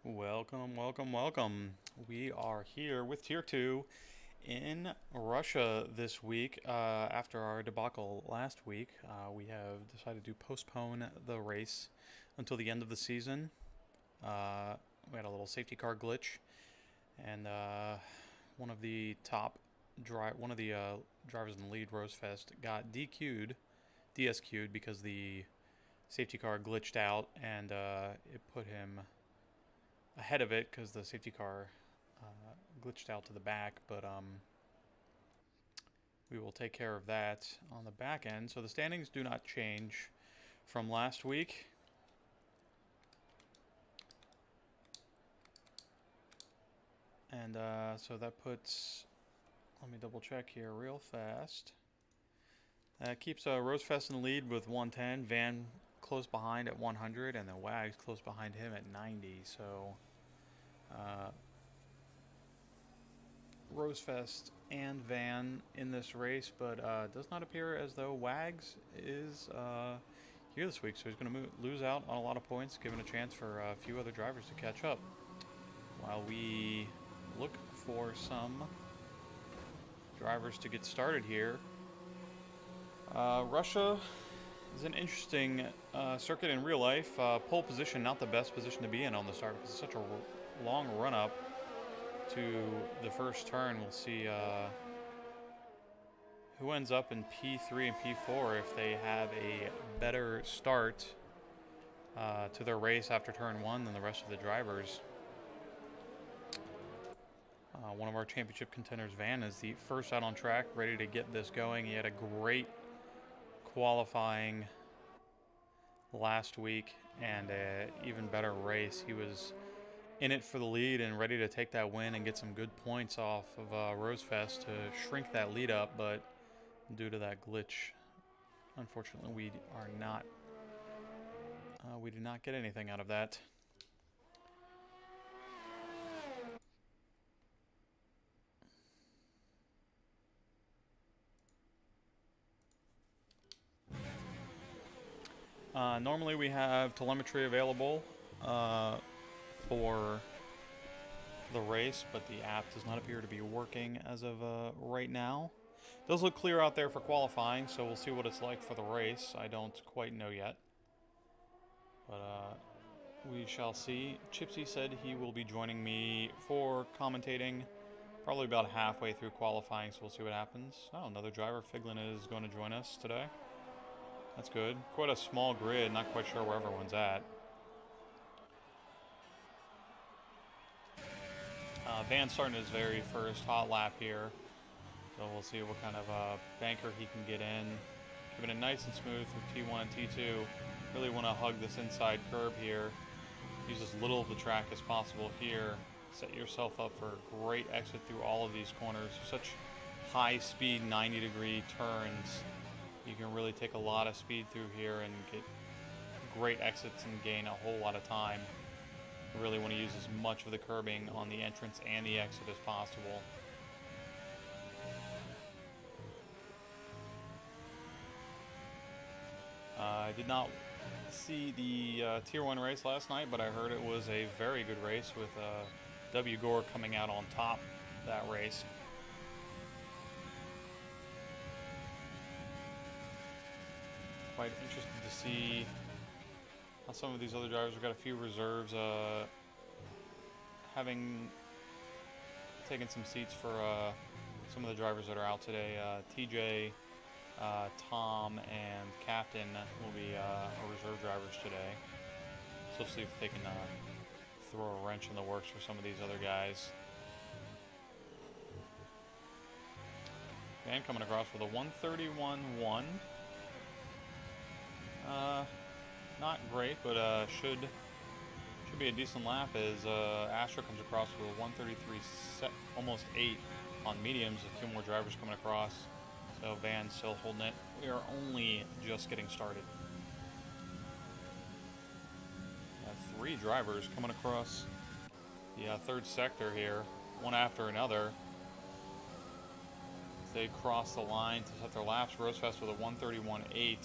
Welcome, welcome, welcome. We are here with Tier 2 in Russia this week. After our debacle last week, we have decided to postpone the race until the end of the season. We had a little safety car glitch, and one of the drivers in the lead, Rosefest, got DSQ'd because the safety car glitched out, and it put him ahead of it because the safety car glitched out to the back, but we will take care of that on the back end. So the standings do not change from last week. And so that puts, let me double check here real fast. That keeps Rosefest in the lead with 110, Van close behind at 100, and then Wags close behind him at 90. So Rosefest and Van in this race, but does not appear as though Wags is here this week, so he's going to lose out on a lot of points, giving a chance for a few other drivers to catch up. While we look for some drivers to get started here, Russia is an interesting circuit in real life. Pole position, not the best position to be in on the start because it's such a long run up to the first turn. We'll see who ends up in P3 and P4 if they have a better start to their race after turn 1 than the rest of the drivers. One of our championship contenders, Van, is the first out on track, ready to get this going. He had a great qualifying last week and an even better race. He was in it for the lead and ready to take that win and get some good points off of Rosefest to shrink that lead up, but due to that glitch, unfortunately, we did not get anything out of that. Normally we have telemetry available for the race, but the app does not appear to be working as of right now. It does look clear out there for qualifying, so we'll see what it's like for the race. I don't quite know yet, but we shall see. Chipsy said he will be joining me for commentating probably about halfway through qualifying, so we'll see what happens. Oh, another driver, Figlin, is going to join us today. That's good. Quite a small grid, not quite sure where everyone's at. Van's starting his very first hot lap here, so we'll see what kind of banker he can get in. Keeping it nice and smooth through T1 and T2. Really want to hug this inside curb here. Use as little of the track as possible here. Set yourself up for a great exit through all of these corners. Such high speed 90-degree turns. You can really take a lot of speed through here and get great exits and gain a whole lot of time. You really want to use as much of the curbing on the entrance and the exit as possible. I did not see the Tier 1 race last night, but I heard it was a very good race with W. Gore coming out on top that race. Quite interested to see how some of these other drivers, we've got a few reserves having taken some seats for some of the drivers that are out today. TJ, Tom, and Captain will be our reserve drivers today. So we'll see if they can throw a wrench in the works for some of these other guys. Van coming across with a 131.1. Not great, but should be a decent lap as Astro comes across with a 133, almost 8 on mediums. A few more drivers coming across, so Van still holding it. We are only just getting started. We have 3 drivers coming across the third sector here, one after another. They cross the line to set their laps. Rosefest with a 131.8.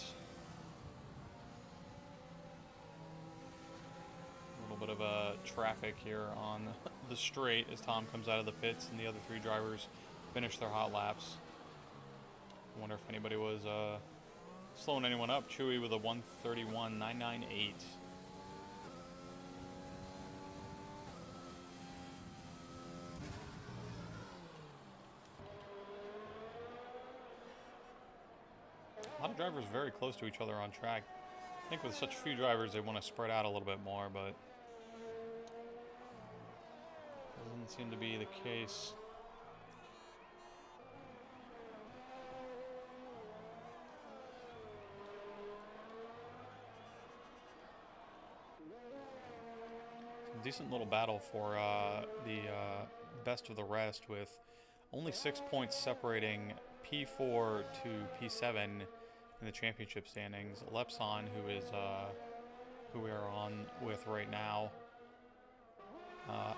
little bit of traffic here on the straight as Tom comes out of the pits and the other 3 drivers finish their hot laps. I wonder if anybody was slowing anyone up. Chewy with a 1:31.998. A lot of drivers very close to each other on track. I think with such few drivers, they want to spread out a little bit more, but doesn't seem to be the case. Decent little battle for the best of the rest, with only 6 points separating P4 to P7 in the championship standings. Lepson, who we are on with right now.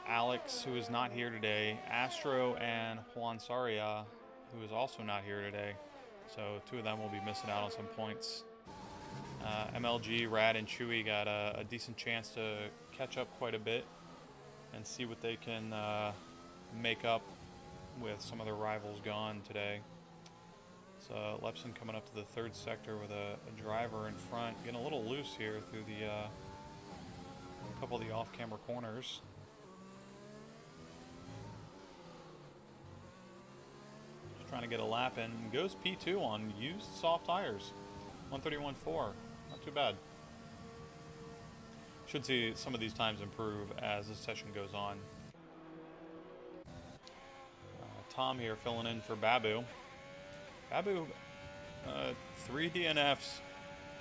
Alex, who is not here today. Astro and Juan Saria, who is also not here today. So 2 of them will be missing out on some points. MLG, Rad, and Chewy got a decent chance to catch up quite a bit and see what they can make up with some of their rivals gone today. So Lepson coming up to the 3rd sector with a driver in front, getting a little loose here through the a couple of the off-camera corners. Just trying to get a lap in. Goes P2 on used soft tires. 1:31.4. Not too bad. Should see some of these times improve as the session goes on. Tom here filling in for Babu. Babu, 3 DNFs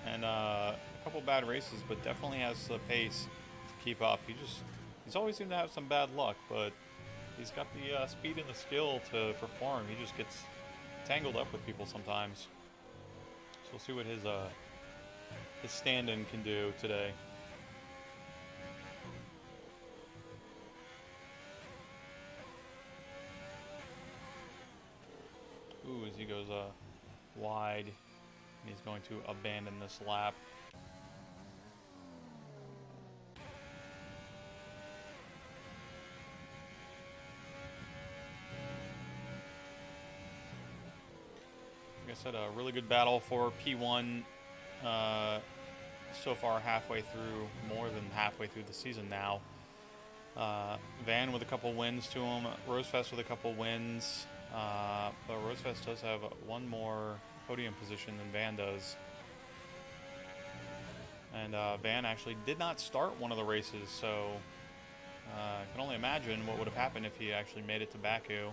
and a couple bad races, but definitely has the pace to keep up. He's always seemed to have some bad luck, but he's got the speed and the skill to perform. He just gets tangled up with people sometimes. So we'll see what his stand-in can do today. Ooh, as he goes wide, and he's going to abandon this lap. Like I said, a really good battle for P1 so far, halfway through, more than halfway through the season now. Van with a couple wins to him, Rosefest with a couple wins, but Rosefest does have 1 more podium position than Van does. And Van actually did not start one of the races, so I can only imagine what would have happened if he actually made it to Baku.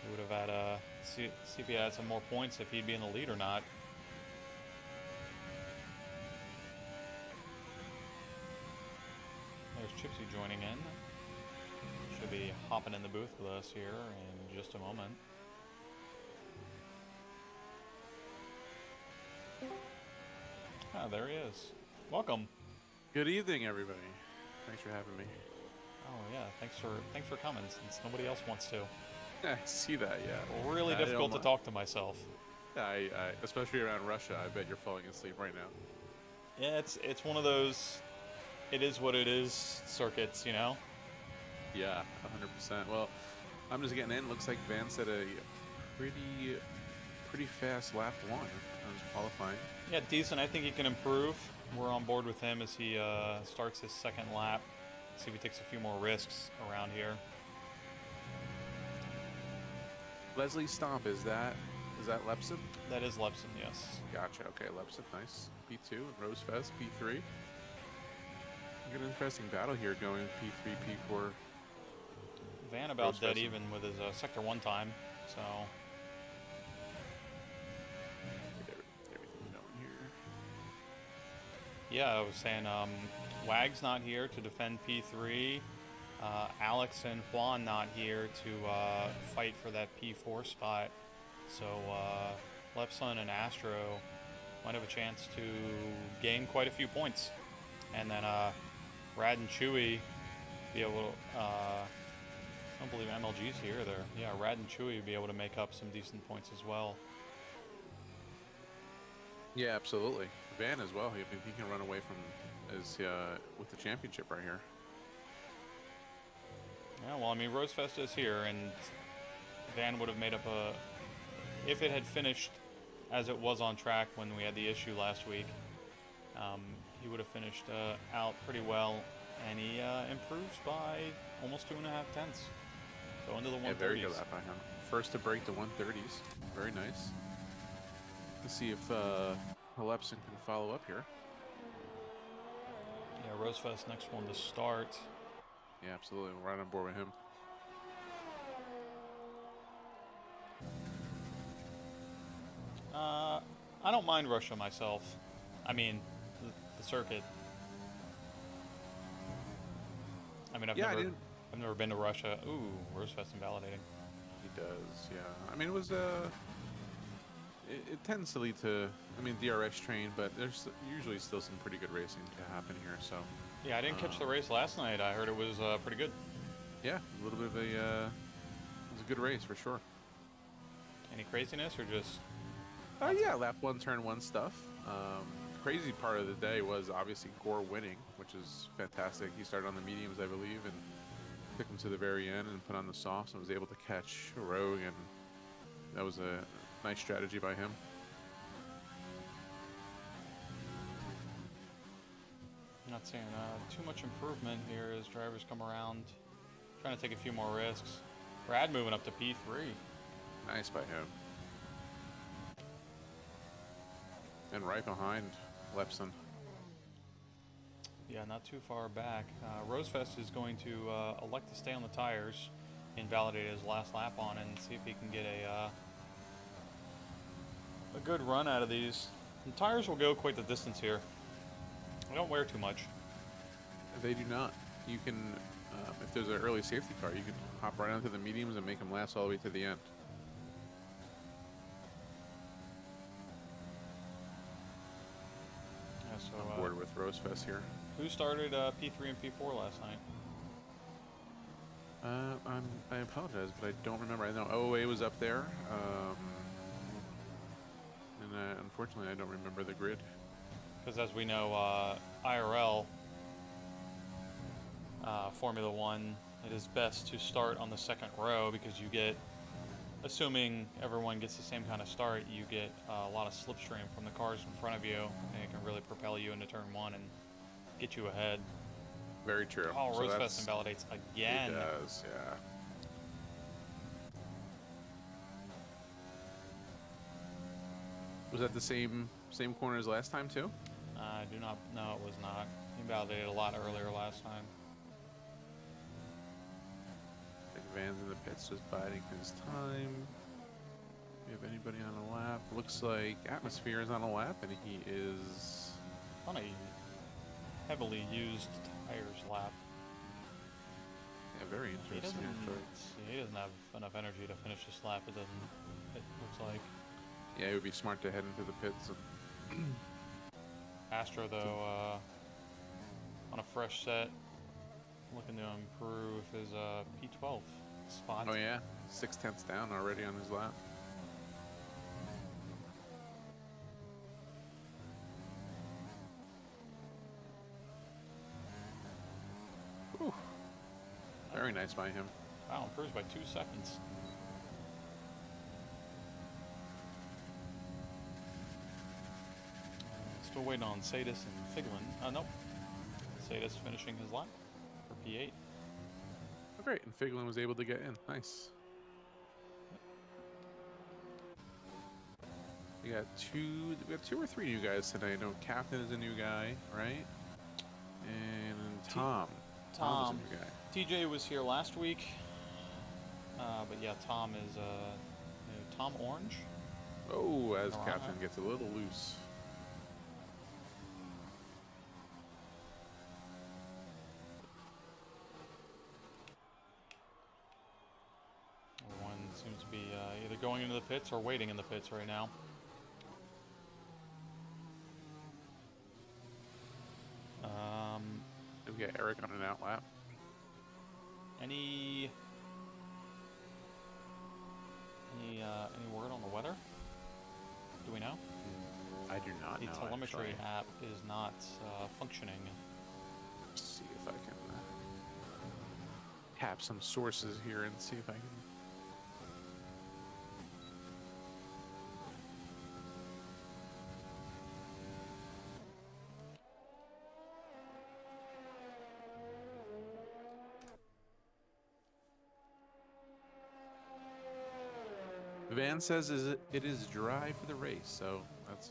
He would have had see if he had some more points, if he'd be in the lead or not. There's Chipsy joining in. Should be hopping in the booth with us here in just a moment. Ah, there he is. Welcome. Good evening, everybody. Thanks for having me. Oh yeah, thanks for coming, since nobody else wants to. I see that, yeah. Really difficult to talk to myself. I especially around Russia. I bet you're falling asleep right now. Yeah, it's one of those, it is what it is circuits, you know? Yeah, 100%. Well, I'm just getting in. Looks like Van set a pretty fast lap 1. I was qualifying. Yeah, decent. I think he can improve. We're on board with him as he starts his 2nd lap. See if he takes a few more risks around here. Leslie Stomp, is that Lepson? That is Lepson, yes. Gotcha. Okay, Lepson, nice. P2 and Rosefest, P3. An interesting battle here going P3, P4. Van about Rosefest. dead even with his Sector 1 time, so. Get everything going here. Yeah, I was saying Wag's not here to defend P3. Alex and Juan not here to fight for that P4 spot. So Lepson and Astro might have a chance to gain quite a few points. And then Rad and Chewy be able to, I don't believe MLG's here either. Yeah, Rad and Chewy be able to make up some decent points as well. Yeah, absolutely. Van as well. He can run away is with the championship right here. Yeah, well, I mean, Rosefest is here, and Van would have made up a... If it had finished as it was on track when we had the issue last week, he would have finished out pretty well, and he improves by almost 2.5 tenths. So into the 130s. Yeah, very good lap by him. First to break the 130s. Very nice. Let's see if Lepson can follow up here. Yeah, Rosefest next one to start. Yeah, absolutely. We're right on board with him. I don't mind Russia myself. I mean, the circuit. I mean, I've never been to Russia. Ooh, Rosefest invalidating. He does, yeah. I mean, it was it tends to lead to, I mean, DRS train, but there's usually still some pretty good racing to happen here. So. Yeah, I didn't catch the race last night. I heard it was pretty good. Yeah, a little bit of it was a good race for sure. Any craziness or just? Oh yeah, lap 1, turn 1 stuff. Crazy part of the day was obviously Gore winning, which is fantastic. He started on the mediums, I believe, and took him to the very end and put on the softs and was able to catch Rogue, and that was a nice strategy by him. Not seeing too much improvement here as drivers come around, trying to take a few more risks. Brad moving up to P3. Nice by him. And right behind Lepson. Yeah, not too far back. Rosefest is going to elect to stay on the tires, invalidate his last lap on, and see if he can get a good run out of these. The tires will go quite the distance here. They don't wear too much. They do not. You can, if there's an early safety car, you can hop right onto the mediums and make them last all the way to the end. Yeah, so, on board with Rosefest here. Who started P3 and P4 last night? I apologize, but I don't remember. I know OA was up there, and unfortunately I don't remember the grid. Because as we know, IRL, Formula One, it is best to start on the second row because you get, assuming everyone gets the same kind of start, you get a lot of slipstream from the cars in front of you, and it can really propel you into turn 1 and get you ahead. Very true. Oh, so Rosefest invalidates again. It does, yeah. Was that the same corner as last time too? I do not. No, it was not. He invalidated a lot earlier last time. I think Van's in the pits just biding his time. We have anybody on a lap? Looks like Atmosphere is on a lap, and he is on a heavily used tires lap. Yeah, very interesting. He doesn't have enough energy to finish this lap. It looks like. Yeah, it would be smart to head into the pits. Astro, though, on a fresh set, looking to improve his P12 spot. Oh yeah, 0.6 down already on his lap. Whew. Very nice by him. Wow, improves by 2 seconds. Still waiting on Sadis and Figlin. Nope. Sadis finishing his lap for P8. Oh, great, and Figlin was able to get in. Nice. We got two or three new guys today. I know Captain is a new guy, right? And Tom. Tom is a new guy. TJ was here last week. But yeah, Tom is Tom Orange. Oh, as Captain gets a little loose. Everyone seems to be either going into the pits or waiting in the pits right now. We got Eric on an out lap. Any word on the weather? Do we know? I do not know. The telemetry telemetry app is not functioning. Let's see if I can tap some sources here and see if I can. Van says it is dry for the race, so that's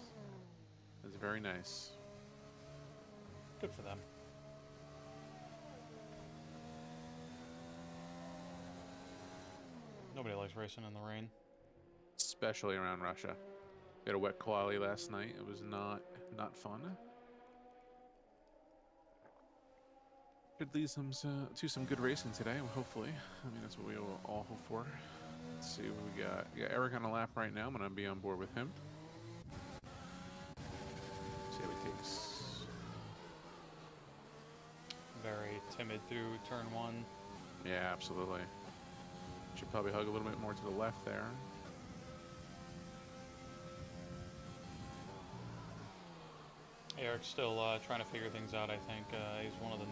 very nice. Good for them. Nobody likes racing in the rain. Especially around Russia. We had a wet quali last night. It was not fun. Could lead to some good racing today, hopefully. I mean, that's what we all hope for. Let's see what we got. We got Eric on a lap right now. I'm going to be on board with him. See how he takes. Very timid through turn 1. Yeah, absolutely. Should probably hug a little bit more to the left there. Eric's still trying to figure things out, I think. He's one of the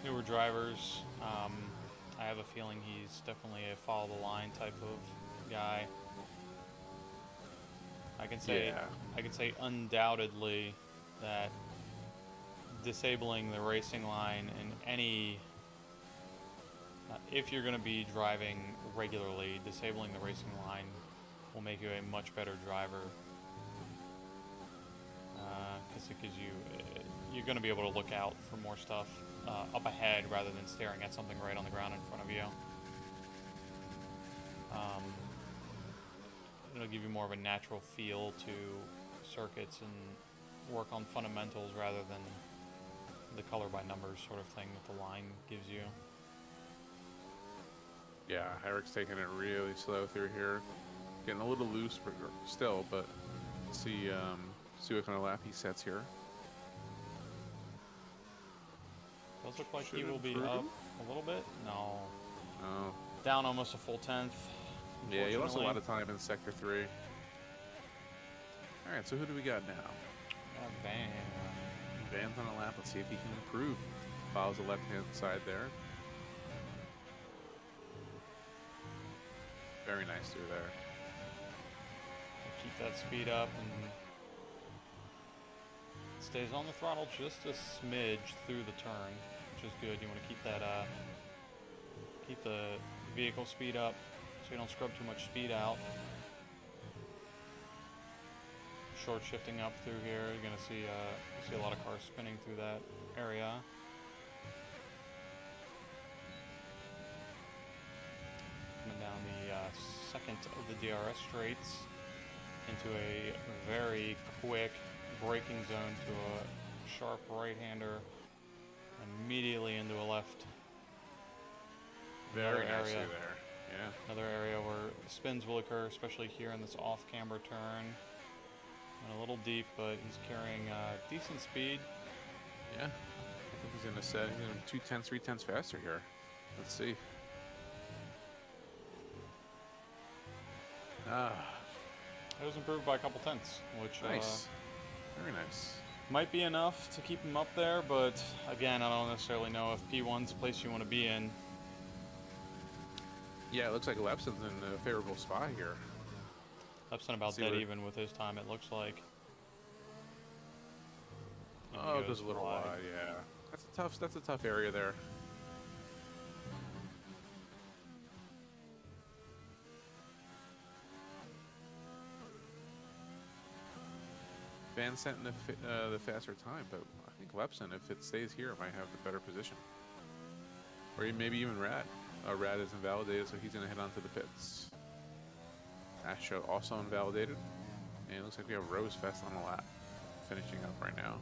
newer drivers. I have a feeling he's definitely a follow the line type of guy. I can say undoubtedly that disabling the racing line in any if you're going to be driving regularly, disabling the racing line will make you a much better driver. Because it gives you're going to be able to look out for more stuff up ahead rather than staring at something right on the ground in front of you. It'll give you more of a natural feel to circuits and work on fundamentals rather than the color by numbers sort of thing that the line gives you. Yeah, Eric's taking it really slow through here. Getting a little loose still, but see what kind of lap he sets here. Does look like he will be up a little bit. No. No. Down almost a full 10th. Yeah, he lost a lot of time in Sector 3. Alright, so who do we got now? Van. Van's on a lap. Let's see if he can improve. Follows the left-hand side there. Very nice through there. Keep that speed up and stays on the throttle just a smidge through the turn, which is good. You want to keep that keep the vehicle speed up so you don't scrub too much speed out. Short shifting up through here, you're gonna see a lot of cars spinning through that area. Coming down the second of the DRS straights into a very quick braking zone to a sharp right-hander, immediately into a left. Very nicely there, yeah. Another area where spins will occur, especially here in this off-camber turn. And a little deep, but he's carrying decent speed. Yeah, I think he's going to 2/10, 3/10 faster here. Let's see. It was improved by a couple tenths, which nice. Very nice. Might be enough to keep him up there, but again, I don't necessarily know if P1's the place you want to be in. Yeah, it looks like Lepson's in a favorable spot here. Lepson about dead even with his time, it looks like. Oh, it goes a little wide, yeah. That's a tough area there. Van sent in the faster time, but I think Lepson, if it stays here, might have the better position. Or maybe even Rad. Rad is invalidated, so he's going to head on to the pits. Astro also invalidated. And it looks like we have Rosefest on the lap, finishing up right now.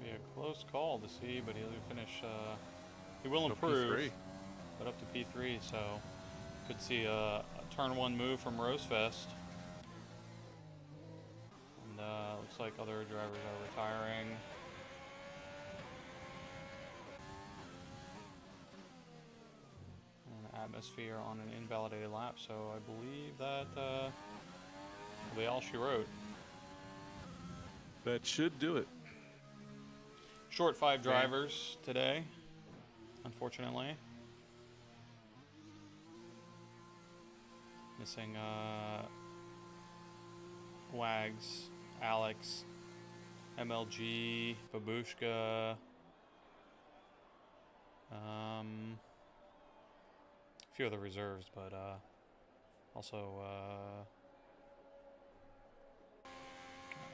Be a close call to see, but he'll finish. He will improve, P3. But up to P3, so could see a turn 1 move from Rosefest. And looks like other drivers are retiring. And atmosphere on an invalidated lap, so I believe that be all she wrote. That should do it. Short 5 drivers today, unfortunately. Missing Wags, Alex, MLG, Babushka. A few other reserves, but also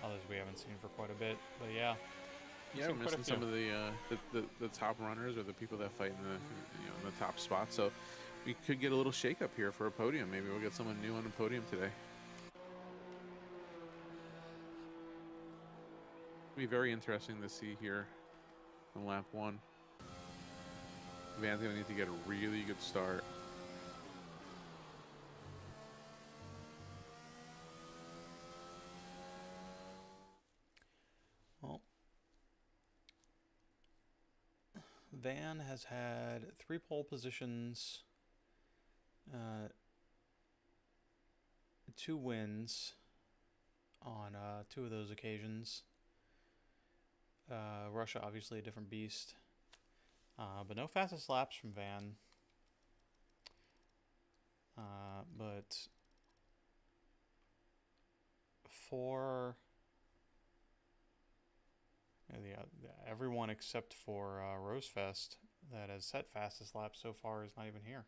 others we haven't seen for quite a bit. But yeah, we're missing some of the top runners or the people that fight in the top spot. So we could get a little shake up here for a podium. Maybe we'll get someone new on the podium today. It'll be very interesting to see here on lap 1. Van's gonna need to get a really good start. Well, Van has had 3 pole positions, 2 wins on 2 of those occasions. Russia, obviously a different beast. But no fastest laps from Van. But for everyone except for Rosefest that has set fastest laps so far is not even here.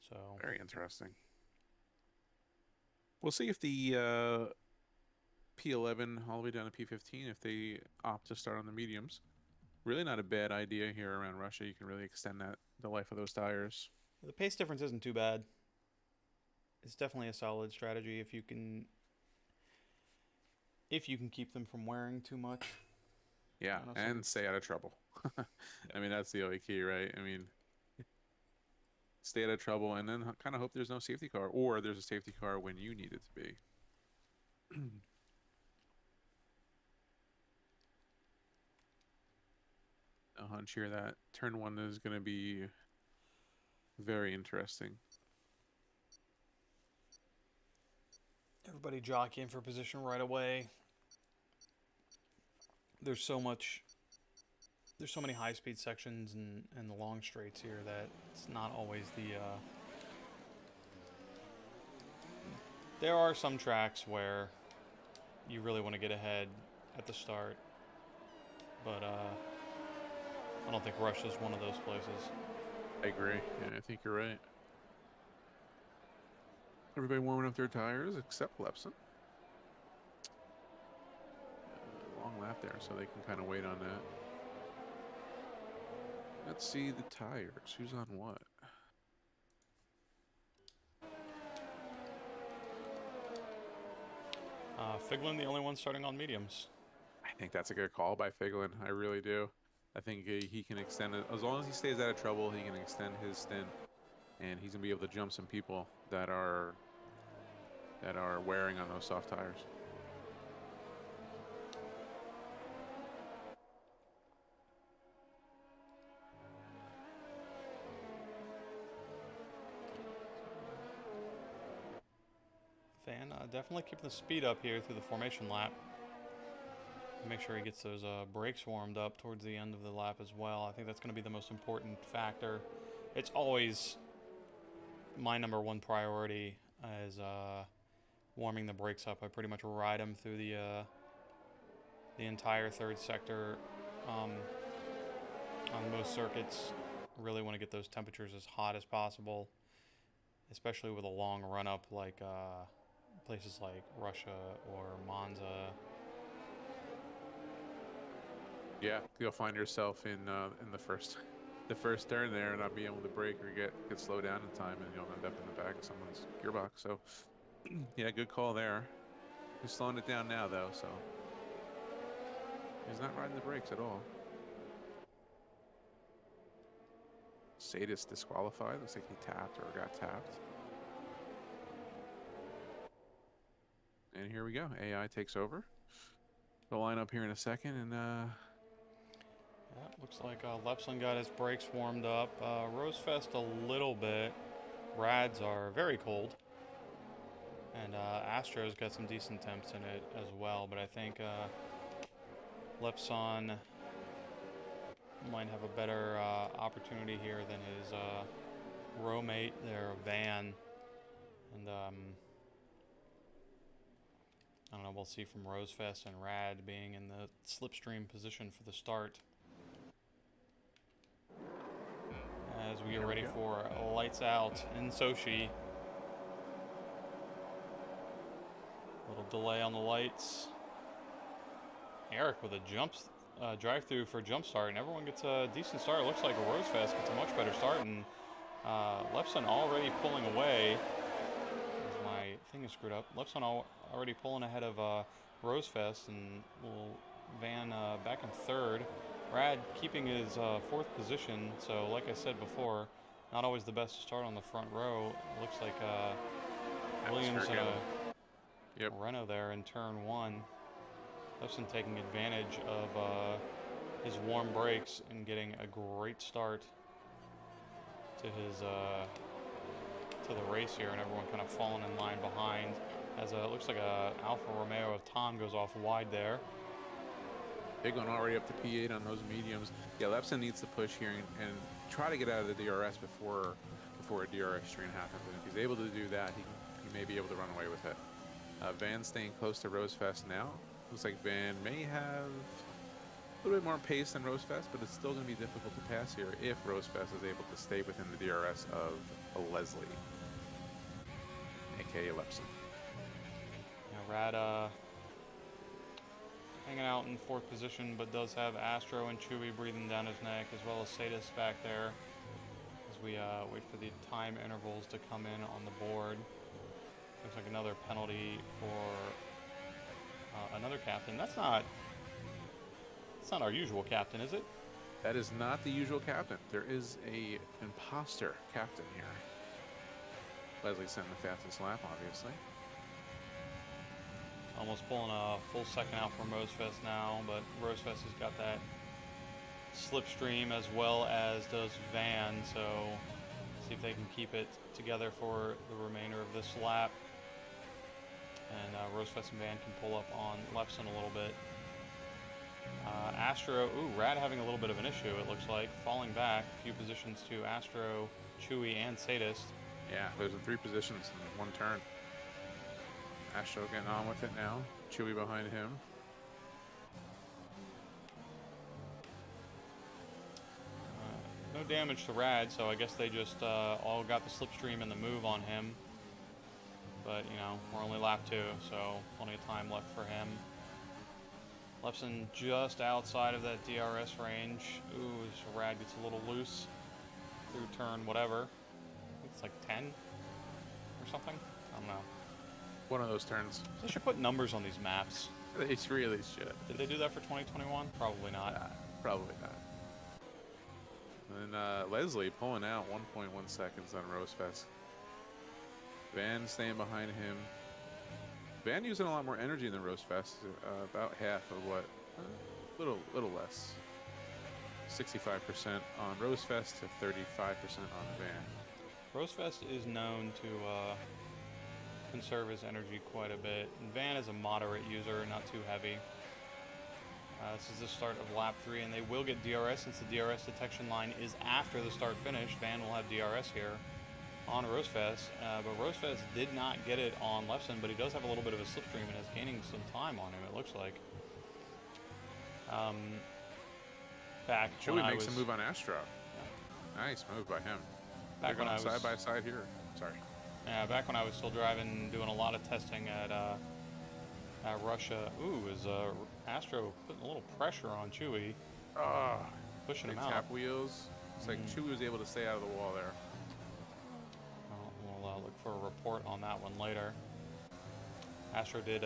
So very interesting. We'll see if the P11 all the way down to P15, if they opt to start on the mediums. Really not a bad idea here around Russia. You can really extend the life of those tires. The pace difference isn't too bad. It's definitely a solid strategy if you can keep them from wearing too much. Yeah, and stay out of trouble. I mean, that's the only key, right? I mean, stay out of trouble and then kind of hope there's no safety car, or there's a safety car when you need it to be. A hunch here that turn 1 is going to be very interesting. Everybody jockeying for position right away. There's so many high-speed sections and the long straights here that it's not always the... There are some tracks where you really want to get ahead at the start, but I don't think Russia's one of those places. I agree. Yeah, I think you're right. Everybody warming up their tires except Lepson. Long lap there, so they can kind of wait on that. Let's see the tires. Who's on what? Figlin, the only one starting on mediums. I think that's a good call by Figlin. I really do. I think he can extend it. As long as he stays out of trouble, he can extend his stint. And he's going to be able to jump some people that are wearing on those soft tires. Van definitely keeping the speed up here through the formation lap. Make sure he gets those brakes warmed up towards the end of the lap as well. I think that's going to be the most important factor. It's always my number 1 priority is warming the brakes up. I pretty much ride them through the entire 3rd sector on most circuits. Really want to get those temperatures as hot as possible, especially with a long run-up like places like Russia or Monza. Yeah, you'll find yourself in the first turn there and not being able to brake or get slowed down in time, and you'll end up in the back of someone's gearbox. So, yeah, good call there. He's slowing it down now, though, so he's not riding the brakes at all. Sadist disqualified. Looks like he tapped or got tapped. And here we go. AI takes over. We'll line up here in a second, and yeah, looks like Lepson got his brakes warmed up. Rosefest a little bit. Rads are very cold. And Astro's got some decent temps in it as well, but I think Lepson might have a better opportunity here than his row mate there, Van. And I don't know, we'll see from Rosefest and Rad being in the slipstream position for the start. As we get ready for lights out in Sochi. Little delay on the lights. Eric with a drive-through for jump start, and everyone gets a decent start. It looks like Rosefest gets a much better start, and Lepson already pulling away. My thing is screwed up. Lepson already pulling ahead of Rosefest, and Van back in third. Rad keeping his fourth position, so like I said before, not always the best to start on the front row. It looks like Williams and Renault there in turn one. Lepson taking advantage of his warm brakes and getting a great start to his to the race here, and everyone kind of falling in line behind as it looks like a Alfa Romeo of Tom goes off wide there. Big one already up to P8 on those mediums. Yeah, Lepson needs to push here and try to get out of the DRS before a DRS strain happens. And if he's able to do that, he may be able to run away with it. Van staying close to Rosefest now. Looks like Van may have a little bit more pace than Rosefest, but it's still going to be difficult to pass here if Rosefest is able to stay within the DRS of Leslie, aka Lepson. Yeah, Rad hanging out in fourth position, but does have Astro and Chewy breathing down his neck, as well as Sadis back there as we wait for the time intervals to come in on the board. Looks like another penalty for another captain. That's not our usual captain, is it? That is not the usual captain. There is a imposter captain here. Leslie sent the fastest lap, obviously. Almost pulling a full second out from Rosefest now, but Rosefest has got that slipstream as well as does Van, so see if they can keep it together for the remainder of this lap. And Rosefest and Van can pull up on Lepson a little bit. Astro, Rad having a little bit of an issue, it looks like. Falling back a few positions to Astro, Chewy, and Sadist. Yeah, those are 3 positions in one turn. Astro getting on with it now. Chewy behind him. No damage to Rad, so I guess they just all got the slipstream and the move on him. But, you know, we're only lap 2, so plenty of time left for him. Lepson just outside of that DRS range. So Rad gets a little loose through turn whatever. I think it's like 10 or something. I don't know. One of those turns. They should put numbers on these maps. They really should. Did they do that for 2021? Probably not. Probably not. And Leslie pulling out 1.1 seconds on Rosefest. Van staying behind him. Van using a lot more energy than Rosefest. About half of what? Little less. 65% on Rosefest to 35% on Van. Rosefest is known to conserve his energy quite a bit. And Van is a moderate user, not too heavy. This is the start of lap 3, and they will get DRS since the DRS detection line is after the start finish. Van will have DRS here on Rosefest, but Rosefest did not get it on Lepson, but he does have a little bit of a slipstream and is gaining some time on him, it looks like. Back Chewy when makes a move on Astro. Yeah. Nice move by him. Back when I was side by side here. Sorry. Yeah, back when I was still driving, doing a lot of testing at Russia. Is Astro putting a little pressure on Chewy, pushing him out. Tap wheels. It's like Chewy was able to stay out of the wall there. We'll look for a report on that one later. Astro did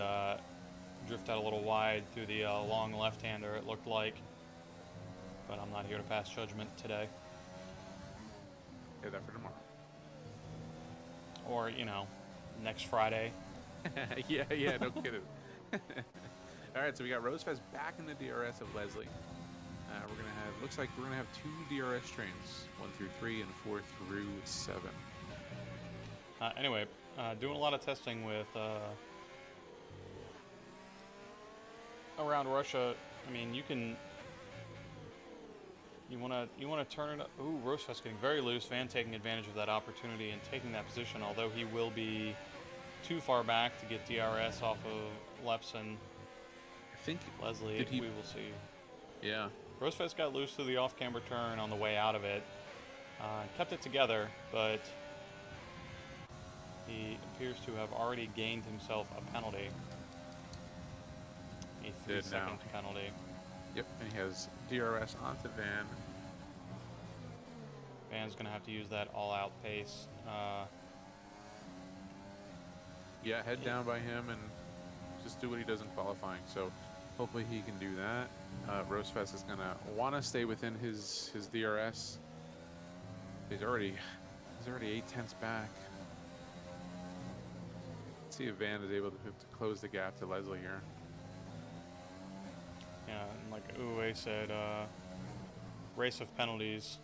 drift out a little wide through the long left-hander, it looked like. But I'm not here to pass judgment today. Save that for tomorrow. Or, you know, next Friday. yeah, no kidding. All right, so we got Rosefest back in the DRS of Leslie. We're going to have, looks like we're going to have 2 DRS trains, 1 through 3 and 4 through 7. Anyway, Doing a lot of testing with around Russia. I mean, you wanna turn it up. Ooh, Rosefest getting very loose. Van taking advantage of that opportunity and taking that position, although he will be too far back to get DRS off of Lepson. I think Leslie, we will see. Yeah. Rosefest got loose through the off-camber turn on the way out of it. Kept it together, but he appears to have already gained himself a penalty. A 3-second penalty. Yep, and he has DRS onto Van. Van's going to have to use that all-out pace. Yeah, head down by him and just do what he does in qualifying. So hopefully he can do that. Rosefest is going to want to stay within his DRS. He's already 8/10 back. Let's see if Van is able to close the gap to Leslie here. Yeah, and like Uwe said, race of penalties,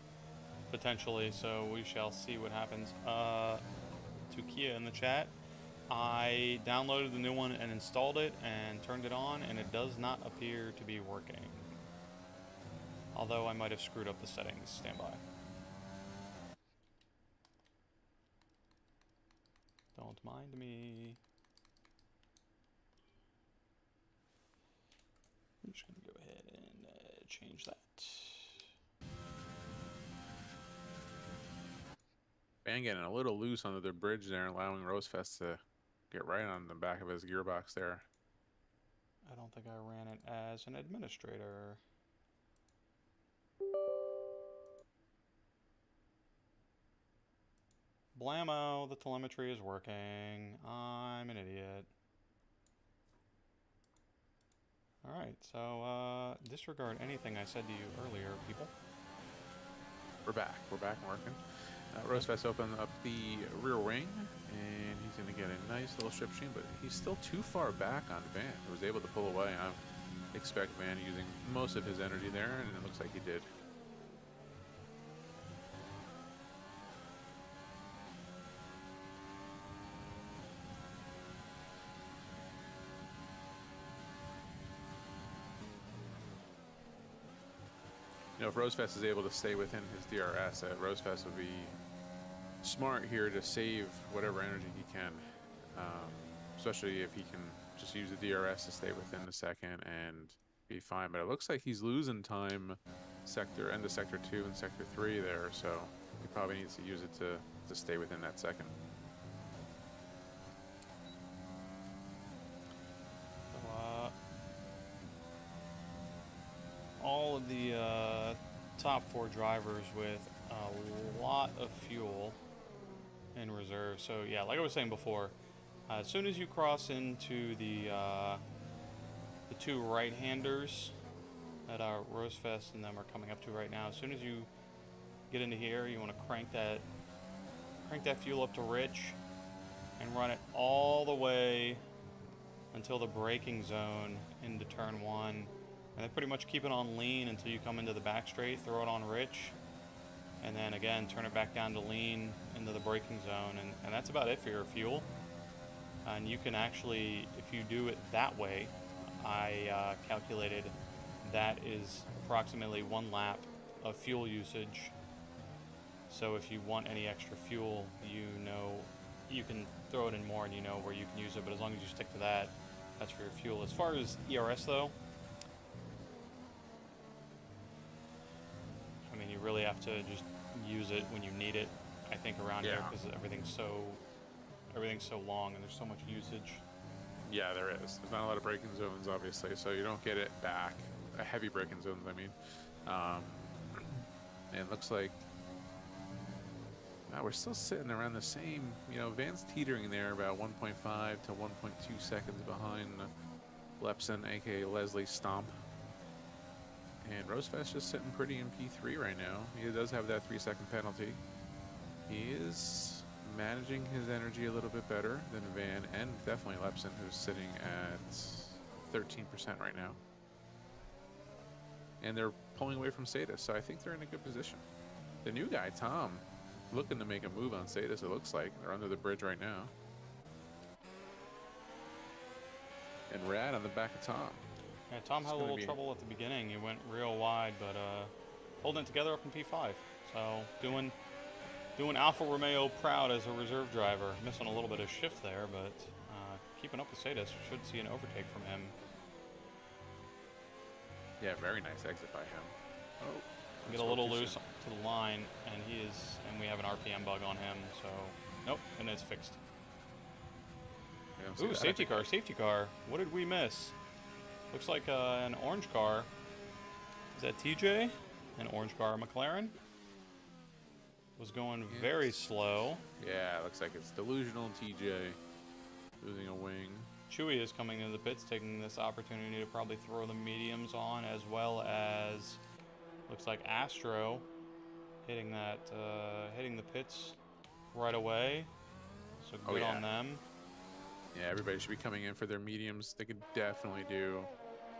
potentially, so we shall see what happens. To Kia in the chat, I downloaded the new one and installed it and turned it on, and it does not appear to be working. Although I might have screwed up the settings. Stand by. Don't mind me. I'm just going to go ahead and change that. Van getting a little loose under the bridge there, allowing Rosefest to get right on the back of his gearbox there. I don't think I ran it as an administrator. Blammo, the telemetry is working. I'm an idiot. Alright, so disregard anything I said to you earlier, people. We're back and working. Rosefest opened up the rear wing, and he's going to get a nice little strip stream, but he's still too far back on Van. He was able to pull away. I expect Van using most of his energy there, and it looks like he did. You know, if Rosefest is able to stay within his DRS, Rosefest would be smart here to save whatever energy he can, especially if he can just use the DRS to stay within the second and be fine. But it looks like he's losing time end of sector 2 and sector 3 there, so he probably needs to use it to stay within that second. All of the top 4 drivers with a lot of fuel in reserve. So yeah, like I was saying before, as soon as you cross into the 2 right-handers that our Rosefest and them are coming up to right now, as soon as you get into here, you want to crank that fuel up to rich and run it all the way until the braking zone into turn 1. And then pretty much keep it on lean until you come into the back straight, throw it on rich, and then again turn it back down to lean into the braking zone, and that's about it for your fuel. And you can actually, if you do it that way, I calculated that is approximately 1 lap of fuel usage. So if you want any extra fuel, you know you can throw it in more and you know where you can use it, but as long as you stick to that, that's for your fuel. As far as ERS though, I mean, you really have to just use it when you need it, I think, around here, because everything's so long and there's so much usage. Yeah, there is. There's not a lot of braking zones, obviously, so you don't get it back. Heavy braking zones, I mean. And it looks like we're still sitting around the same, Van's teetering there about 1.5 to 1.2 seconds behind Lepson, aka Leslie Stomp. And Rosefest just sitting pretty in P3 right now. He does have that 3-second penalty. He is managing his energy a little bit better than Van and definitely Lepson, who's sitting at 13% right now. And they're pulling away from Sadis, so I think they're in a good position. The new guy, Tom, looking to make a move on Sadis, it looks like. They're under the bridge right now. And Rad on the back of Tom. Yeah, Tom had a little be... trouble at the beginning. He went real wide, but holding it together up in P5. So doing Alfa Romeo proud as a reserve driver. Missing a little bit of shift there, but keeping up with Sadis. Should see an overtake from him. Yeah, very nice exit by him. Oh, Get a little loose to the line, and we have an RPM bug on him. So nope, and it's fixed. Ooh, safety car, safety car. What did we miss? Looks like an orange car. Is that TJ? An orange car, McLaren. Was going very slow. Yeah, looks like it's delusional TJ losing a wing. Chewy is coming into the pits, taking this opportunity to probably throw the mediums on, as well as looks like Astro hitting the pits right away. So good on them. Yeah, everybody should be coming in for their mediums. They could definitely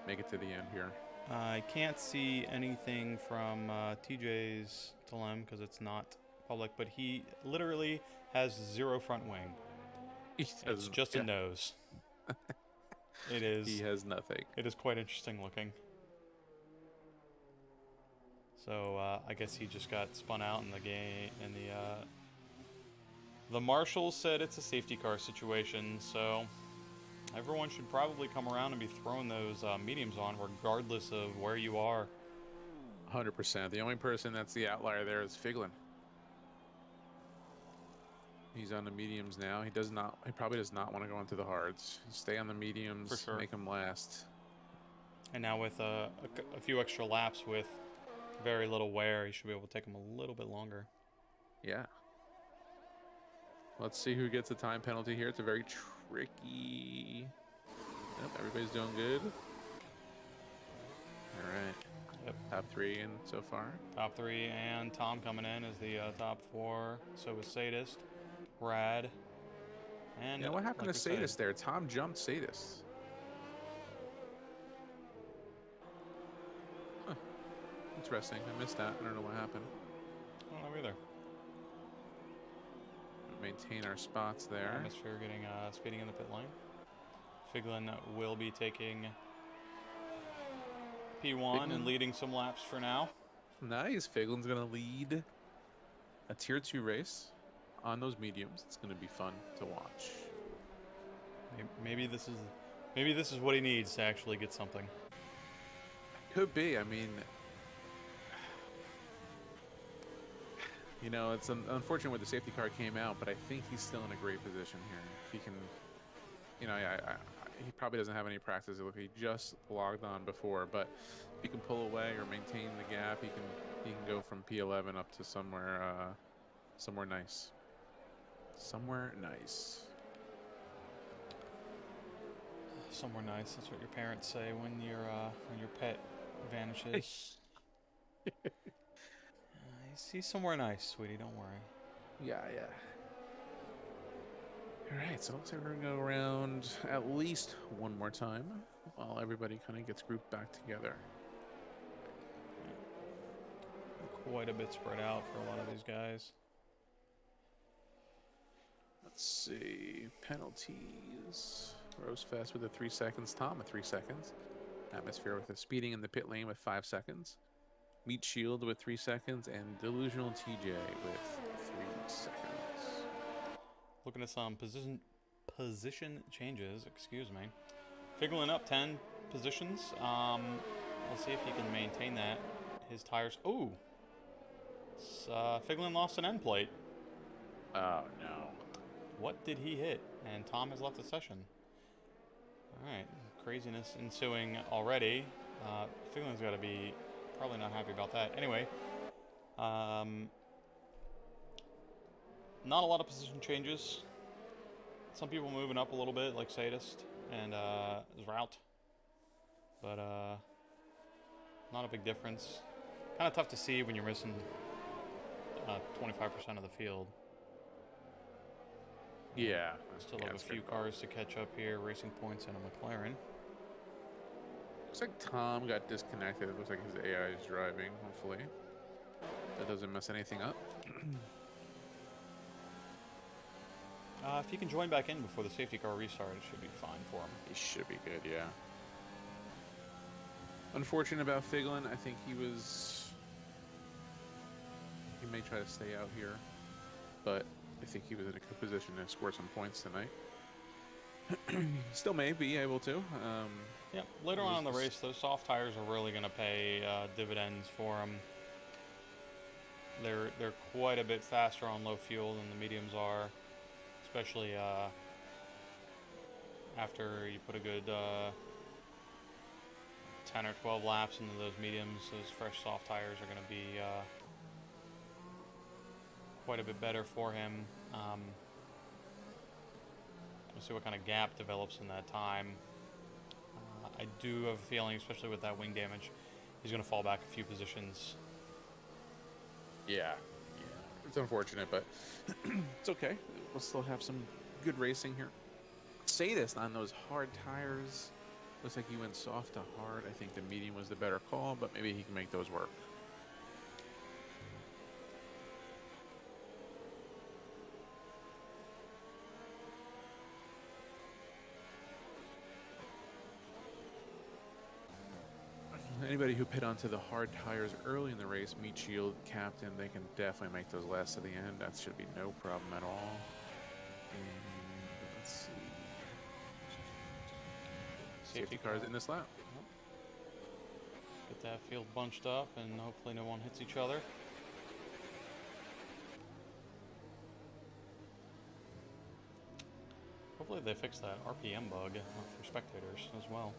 make it to the end here. I can't see anything from TJ's Telem because it's not public, but he literally has 0 front wing. It's just a nose. It is. He has nothing. It is quite interesting looking. So I guess he just got spun out in the game. And the marshals said it's a safety car situation, so everyone should probably come around and be throwing those mediums on, regardless of where you are. 100%. The only person that's the outlier there is Figlin. He's on the mediums now. He probably does not want to go into the hards. Stay on the mediums, for sure. Make them last. And now with a few extra laps with very little wear, he should be able to take them a little bit longer. Yeah. Let's see who gets the time penalty here. It's a very tricky... Yep, everybody's doing good. All right. Yep. Top 3 in so far. Top 3, and Tom coming in as the top 4. So is Sadist, Rad, and... Yeah, what happened to Sadist there? Tom jumped Sadist. Huh. Interesting. I missed that. I don't know what happened. I don't know either. Maintain our spots there. Atmosphere getting speeding in the pit lane. Figlin will be taking P1 and leading some laps for now. Nice. Figlin's going to lead a tier 2 race on those mediums. It's going to be fun to watch. Maybe this is what he needs to actually get something. Could be. I mean, you know, it's unfortunate when the safety car came out, but I think he's still in a great position here. If he can, you know, he probably doesn't have any practice. He just logged on before, but if he can pull away or maintain the gap, he can go from P11 up to somewhere nice. Somewhere nice. Somewhere nice. That's what your parents say when your pet vanishes. See somewhere nice, sweetie. Don't worry. Yeah. All right, so it looks like we're gonna go around at least one more time while everybody kind of gets grouped back together. Quite a bit spread out for a lot of these guys. Let's see. Penalties. Rosefest with 3 seconds. Tom with 3 seconds. Atmosphere with a speeding in the pit lane with 5 seconds. Meat Shield with 3 seconds, and Delusional TJ with 3 seconds. Looking at some position changes, excuse me. Figlin up 10 positions. Let's see if he can maintain that. His tires. Ooh. Figlin lost an end plate. Oh, no. What did he hit? And Tom has left the session. All right. Craziness ensuing already. Figlin's got to be probably not happy about that. Anyway. Not a lot of position changes. Some people moving up a little bit, like Sadist and Route. But not a big difference. Kind of tough to see when you're missing 25% of the field. Yeah. Still have a few cars to catch up here. Racing Points and a McLaren. Looks like Tom got disconnected. It looks like his AI is driving, hopefully. That doesn't mess anything up. If he can join back in before the safety car restart, it should be fine for him. He should be good, yeah. Unfortunate about Figlin. I think he may try to stay out here, but I think he was in a good position to score some points tonight. Still may be able to. Yeah, later on in the race, those soft tires are really going to pay dividends for him. They're quite a bit faster on low fuel than the mediums are, especially after you put a good 10 or 12 laps into those mediums. Those fresh soft tires are going to be quite a bit better for him. We'll see what kind of gap develops in that time. I do have a feeling, especially with that wing damage, he's going to fall back a few positions. Yeah. It's unfortunate, but it's okay. We'll still have some good racing here. Sadist on those hard tires. Looks like he went soft to hard. I think the medium was the better call, but maybe he can make those work. Anybody who pit onto the hard tires early in the race, meet Shield, Captain, they can definitely make those last to the end. That should be no problem at all. And let's see. Safety cars in this lap. Get that field bunched up, and hopefully no one hits each other. Hopefully they fix that RPM bug for spectators as well.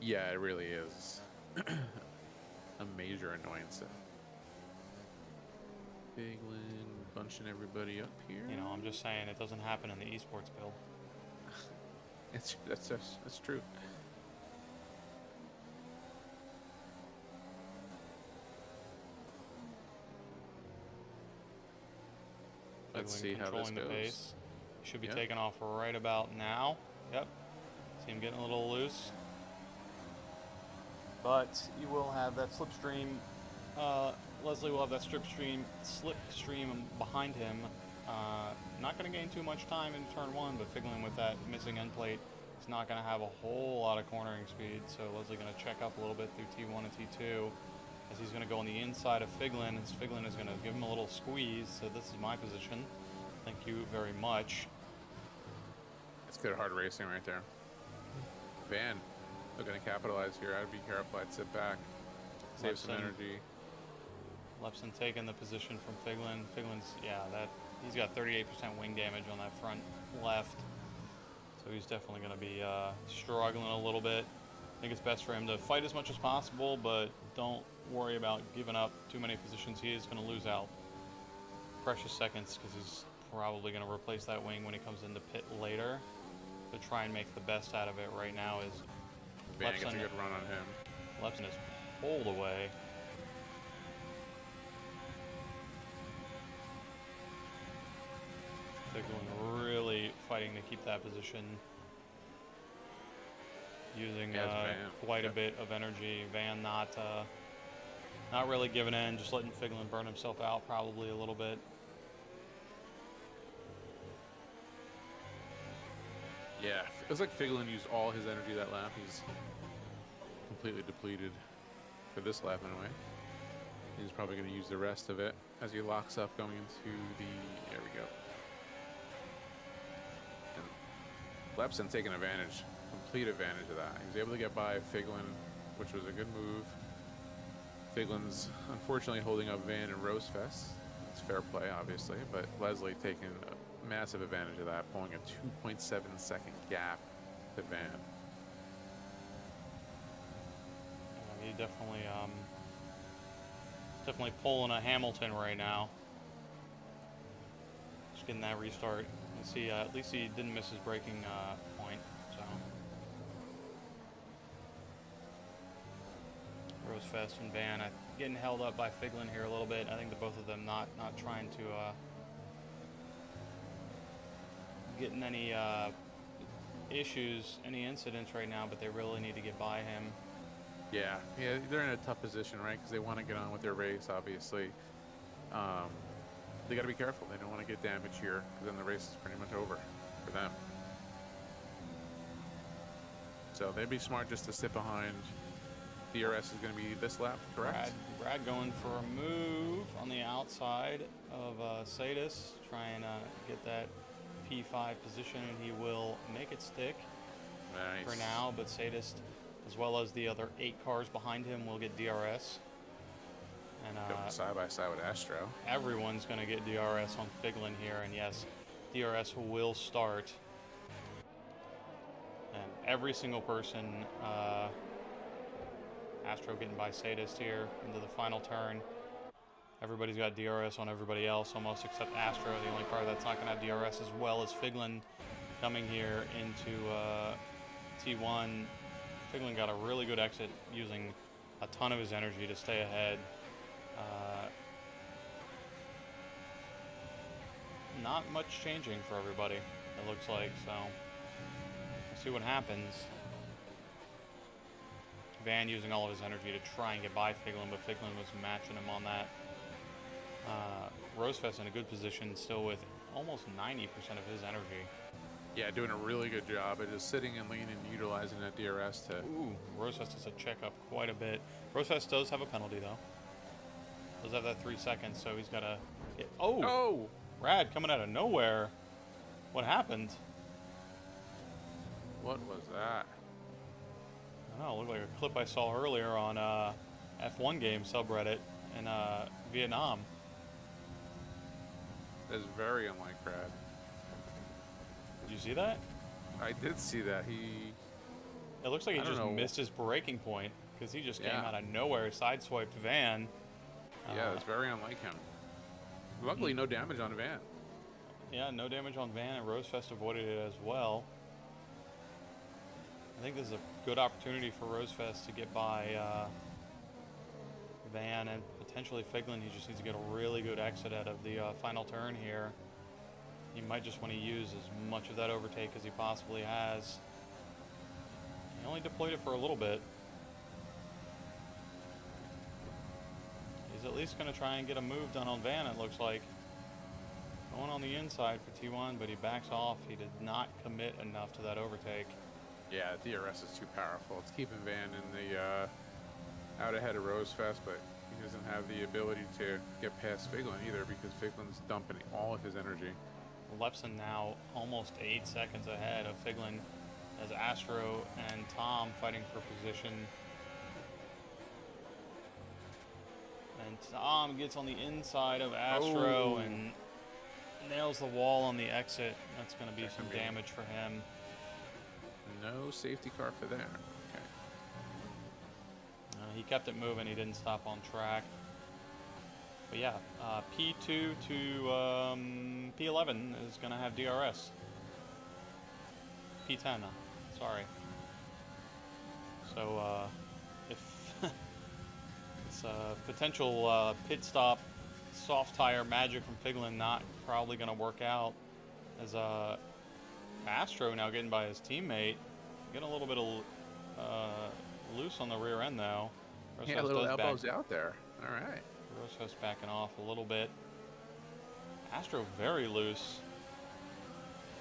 Yeah, it really is a major annoyance. Figlin bunching everybody up here. You know, I'm just saying it doesn't happen in the esports build. That's true. Let's see how this goes. Pace. Should be taking off right about now. Yep. See him getting a little loose. But you will have that slipstream. Leslie will have that slipstream behind him. Not going to gain too much time in turn one, but Figlin with that missing end plate is not going to have a whole lot of cornering speed. So Leslie going to check up a little bit through T1 and T2 as he's going to go on the inside of Figlin. As Figlin is going to give him a little squeeze. So this is my position. Thank you very much. That's good hard racing right there. Van looking to capitalize here. I'd be careful. I'd sit back, save some energy. Lepson taking the position from Figlin. Figlin's, he's got 38% wing damage on that front left. So he's definitely going to be struggling a little bit. I think it's best for him to fight as much as possible, but don't worry about giving up too many positions. He is going to lose out precious seconds because he's probably going to replace that wing when he comes into pit later. To try and make the best out of it right now is Van gets a good run on him. Lepson is pulled away. Figlin really fighting to keep that position. Using quite a bit of energy. Van not really giving in, just letting Figlin burn himself out probably a little bit. Yeah, it was like Figlin used all his energy that lap. He's completely depleted for this lap anyway. He's probably going to use the rest of it as he locks up going into the... There we go. And Lepson taking advantage, complete advantage of that. He was able to get by Figlin, which was a good move. Figlin's unfortunately holding up Van and Rosefest. It's fair play, obviously, but Leslie taking a massive advantage of that, pulling a 2.7 second gap to Van. He definitely pulling a Hamilton right now. Just getting that restart. You see, at least he didn't miss his braking point. So Rosefest and Van getting held up by Figlin here a little bit. I think the both of them not trying to getting any issues, any incidents right now, but they really need to get by him. Yeah, they're in a tough position, right? Because they want to get on with their race, obviously. They got to be careful. They don't want to get damage here, because then the race is pretty much over for them. So they'd be smart just to sit behind. DRS is going to be this lap, correct? Brad going for a move on the outside of Sadis, trying to get that P5 position, and he will make it stick for now. But Sadist, as well as the other 8 cars behind him, will get DRS. And going side by side with Astro. Everyone's going to get DRS on Figlin here, and yes, DRS will start. And every single person, Astro getting by Sadist here into the final turn. Everybody's got DRS on everybody else, almost except Astro, the only car that's not going to have DRS, as well as Figlin coming here into T1. Figlin got a really good exit using a ton of his energy to stay ahead. Not much changing for everybody, it looks like, so we'll see what happens. Van using all of his energy to try and get by Figlin, but Figlin was matching him on that. Rosefest in a good position still with almost 90% of his energy. Yeah, doing a really good job at just sitting and leaning and utilizing that DRS to... Ooh, Rosefest has to check up quite a bit. Rosefest does have a penalty, though. Does have that 3 seconds, so he's got to... Oh! Brad coming out of nowhere. What happened? What was that? I don't know, it looked like a clip I saw earlier on F1 game subreddit in Vietnam. That's very unlike Brad. Did you see that? I did see that. It looks like he just missed his braking point because he just came out of nowhere, sideswiped Van. Yeah, it's very unlike him. Luckily, no damage on Van. Yeah, no damage on Van, and Rosefest avoided it as well. I think this is a good opportunity for Rosefest to get by Van and potentially Figlin. He just needs to get a really good exit out of the final turn here. He might just want to use as much of that overtake as he possibly has. He only deployed it for a little bit. He's at least going to try and get a move done on Van, it looks like. Going on the inside for T1, but he backs off. He did not commit enough to that overtake. Yeah, DRS is too powerful. It's keeping Van in the out ahead of Rosefest, but he doesn't have the ability to get past Figlin either because Figlin's dumping all of his energy. Lepson now almost 8 seconds ahead of Figlin as Astro and Tom fighting for position. And Tom gets on the inside of Astro and nails the wall on the exit. That's going to be some damage for him. No safety car for there. Okay. He kept it moving. He didn't stop on track. But yeah, P2 to P11 is going to have DRS. P10, sorry. So if it's a potential pit stop soft tire magic from Figlin not probably going to work out, as Astro now getting by his teammate, getting a little bit of loose on the rear end though. Yeah, little elbows out there. All right. Rosefest backing off a little bit. Astro very loose.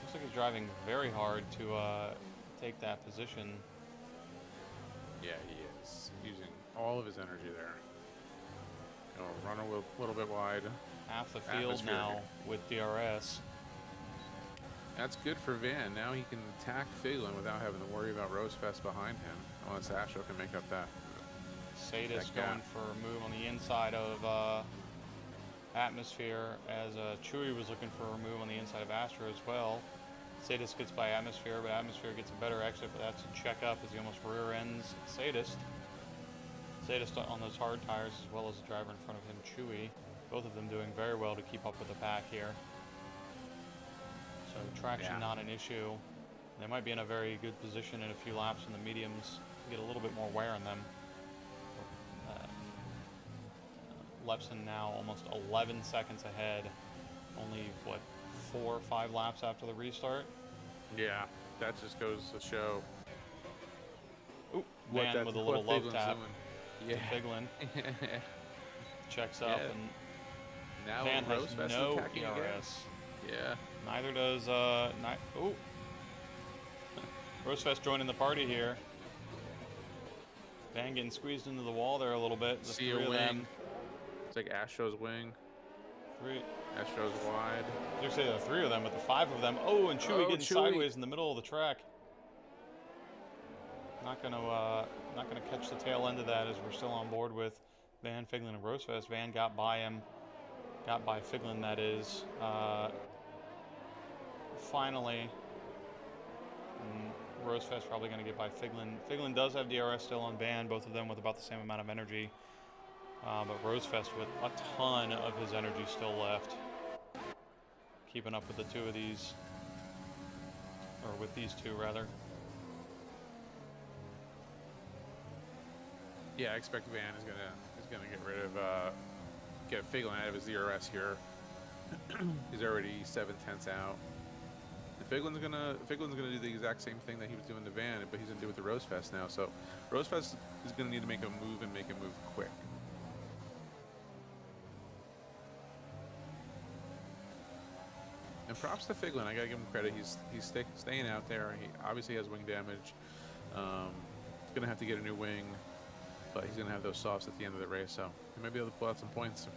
Looks like he's driving very hard to take that position. Yeah, he is using all of his energy there. He'll run a little bit wide. Half the field now with DRS. That's good for Van. Now he can attack Figlin without having to worry about Rosefest behind him. Unless Astro can make up that. Sadis going for a move on the inside of Atmosphere, as Chewy was looking for a move on the inside of Astro as well. Sadis gets by Atmosphere, but Atmosphere gets a better exit, but that's a check up as he almost rear ends Sadist. Sadist on those hard tires, as well as the driver in front of him, Chewy. Both of them doing very well to keep up with the pack here. So traction not an issue. They might be in a very good position in a few laps in the mediums to get a little bit more wear on them. Lepson now almost 11 seconds ahead. Only, what, 4 or 5 laps after the restart? Yeah, that just goes to show. Ooh, Van with a little love tap to Figlin. Checks up and Now Van has Rosefest is no attacking again. ERS. Yeah. Neither does oh. Rosefest joining the party here. Van getting squeezed into the wall there a little bit. The See three a of wing. them. It's like Astro's wing. Three. Astro's wide. You say there are three of them, but the five of them. Oh, and Chewie getting sideways in the middle of the track. Not gonna catch the tail end of that as we're still on board with Van, Figlin, and Rosefest. Van got by him. Got by Figlin, that is. Finally. And Rosefest probably going to get by Figlin. Figlin does have DRS still on Van, both of them with about the same amount of energy. But Rosefest with a ton of his energy still left. Keeping up with the two of these. Or with these two, rather. Yeah, I expect Van is gonna get rid of get Figlin out of his DRS here. He's already 7/10 out. And Figlin's gonna do the exact same thing that he was doing to Van, but he's gonna do it with the Rosefest now. So Rosefest is gonna need to make a move and make a move quick. And props to Figlin. I gotta give him credit. He's staying out there. He obviously has wing damage. He's gonna have to get a new wing, but he's gonna have those softs at the end of the race, so he might be able to pull out some points.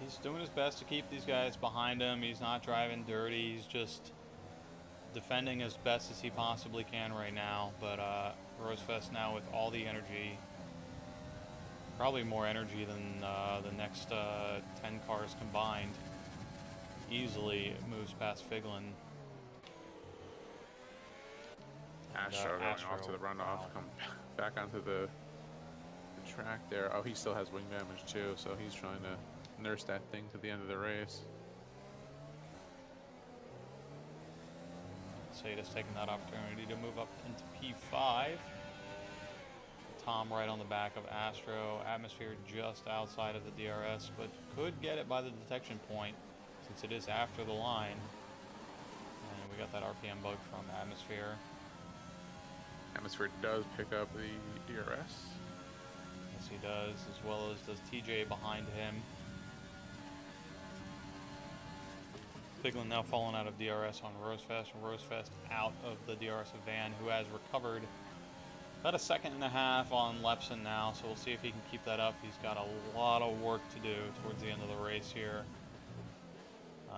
He's doing his best to keep these guys behind him. He's not driving dirty. He's just defending as best as he possibly can right now. But Rosefest now with all the energy, probably more energy than the next 10 cars combined, easily moves past Figlin. Astro going off to the runoff, wow. come back onto the track there. Oh, he still has wing damage too, so he's trying to nurse that thing to the end of the race. Sadis taking that opportunity to move up into P5. Tom right on the back of Astro. Atmosphere just outside of the DRS, but could get it by the detection point since it is after the line. And we got that RPM bug from Atmosphere. Atmosphere does pick up the DRS. Yes, he does, as well as does TJ behind him. Figlin now falling out of DRS on Rosefest. Rosefest out of the DRS of Van, who has recovered about a second and a half on Lepson now, so we'll see if he can keep that up. He's got a lot of work to do towards the end of the race here.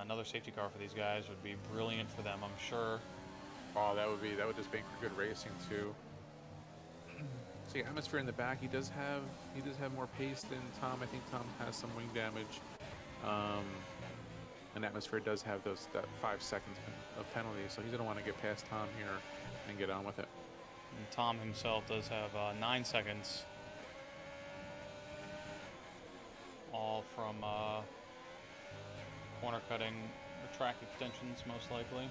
Another safety car for these guys would be brilliant for them, I'm sure. Oh, that would just make for good racing too. See, Atmosphere in the back, he does have more pace than Tom. I think Tom has some wing damage. And Atmosphere does have that 5 seconds of penalty, so he's gonna want to get past Tom here and get on with it. And Tom himself does have 9 seconds. All from corner cutting or track extensions, most likely.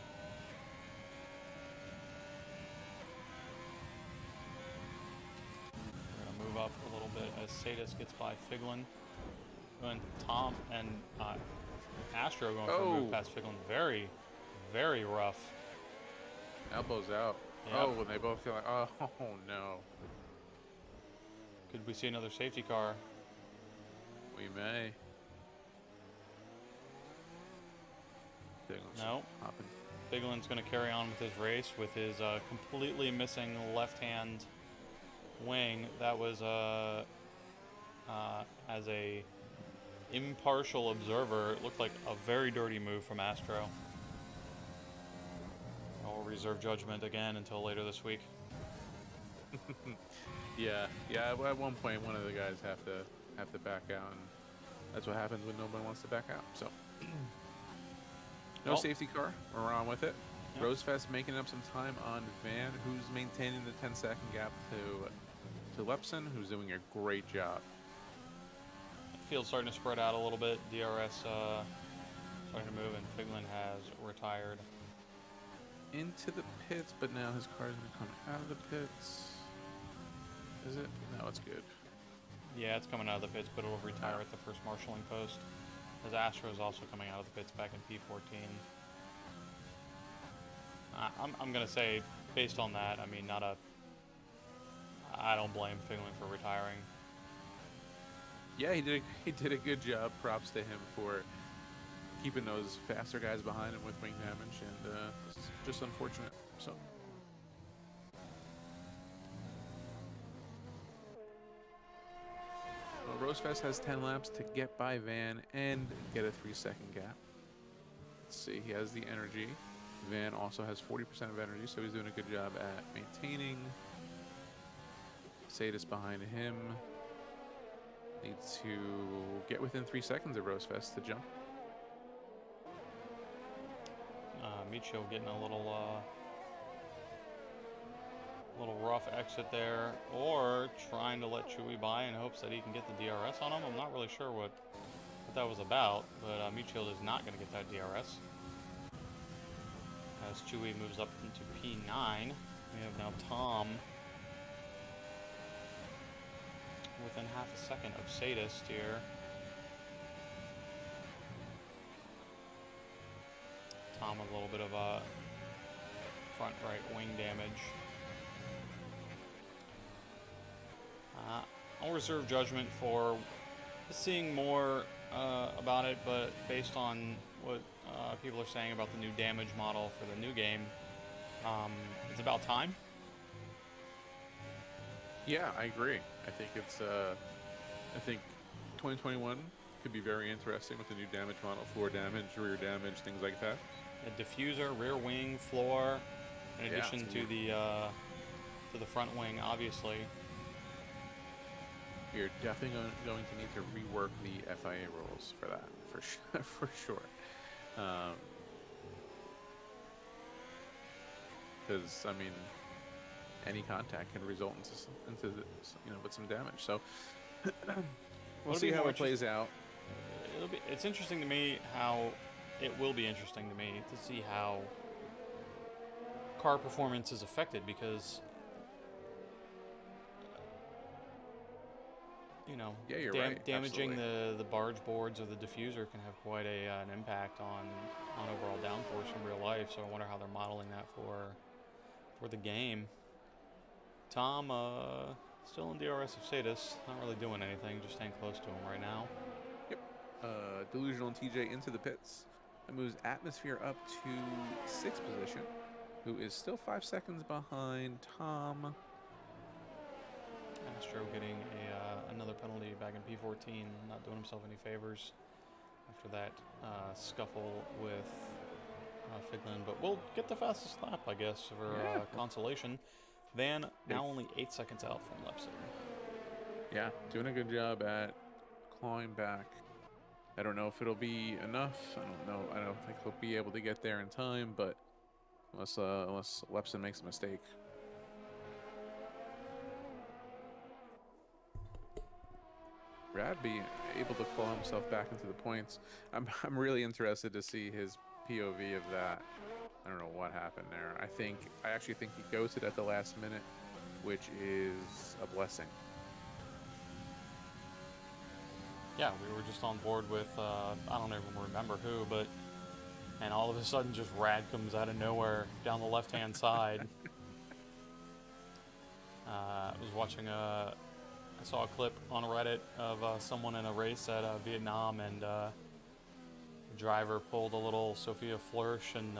We're gonna move up a little bit as Sadis gets by Figlin. And Tom and Astro going for a move past Figlin. Very, very rough. Elbows out. Yep. Oh, when they both feel like, oh no. Could we see another safety car? We may. No. Figlin's going to carry on with his race with his completely missing left-hand wing. That was as a impartial observer, it looked like a very dirty move from Astro. I'll reserve judgment again until later this week. yeah. At one point, one of the guys have to back out, and that's what happens when nobody wants to back out. So, no safety car. We're on with it. Yep. Rosefest making up some time on Van, who's maintaining the 10-second gap to Lepson, who's doing a great job. Field's starting to spread out a little bit. DRS starting to move, and Figlin has retired. Into the pits, but now his car's going to come out of the pits. Is it? No, it's good. Yeah, it's coming out of the pits, but it'll retire at the first marshalling post. As Astro is also coming out of the pits back in P14. I'm going to say, based on that, I mean, I don't blame Figlin for retiring. Yeah, he did a good job. Props to him for keeping those faster guys behind him with wing damage, and it's just unfortunate. So, well, Rosefest has 10 laps to get by Van and get a 3-second gap. Let's see, he has the energy. Van also has 40% of energy, so he's doing a good job at maintaining. Sadis behind him. Needs to get within 3 seconds of Rosefest to jump. Micho getting a little rough exit there, or trying to let Chewy by in hopes that he can get the DRS on him. I'm not really sure what that was about, but Micho is not going to get that DRS. As Chewy moves up into P9, we have now Tom within half a second of Sadist here. Tom with a little bit of front right wing damage. I'll reserve judgment for seeing more about it, but based on what people are saying about the new damage model for the new game, it's about time. Yeah, I agree. I think it's I think 2021 could be very interesting with the new damage model, floor damage, rear damage, things like that. A diffuser, rear wing, floor, in addition to the front wing, obviously. You're definitely going to need to rework the FIA rules for that, for sure. Because I mean, any contact can result into with some damage. So we'll see how it plays out. It's interesting to me how it will be interesting to me to see how car performance is affected, because yeah, you're right. Damaging the barge boards or the diffuser can have quite an impact on overall downforce in real life. So I wonder how they're modeling that for the game. Tom still in DRS of Sadis, not really doing anything, just staying close to him right now. Yep. Delusional and TJ into the pits. That moves Atmosphere up to 6th position, who is still 5 seconds behind Tom. Astro getting another penalty back in P14, not doing himself any favors after that scuffle with Figlin. But we'll get the fastest lap, I guess, for consolation. Van now only 8 seconds out from Lepson. Yeah, doing a good job at clawing back. I don't know if it'll be enough. I don't know. I don't think he'll be able to get there in time, but unless Lepson makes a mistake. Rad be able to claw himself back into the points. I'm really interested to see his POV of that. I don't know what happened there. I actually think he ghosted at the last minute, which is a blessing. Yeah, we were just on board with I don't even remember who, and all of a sudden just Rad comes out of nowhere down the left-hand side. I was watching I saw a clip on Reddit of someone in a race at Vietnam, and the driver pulled a little Sophia Flourish and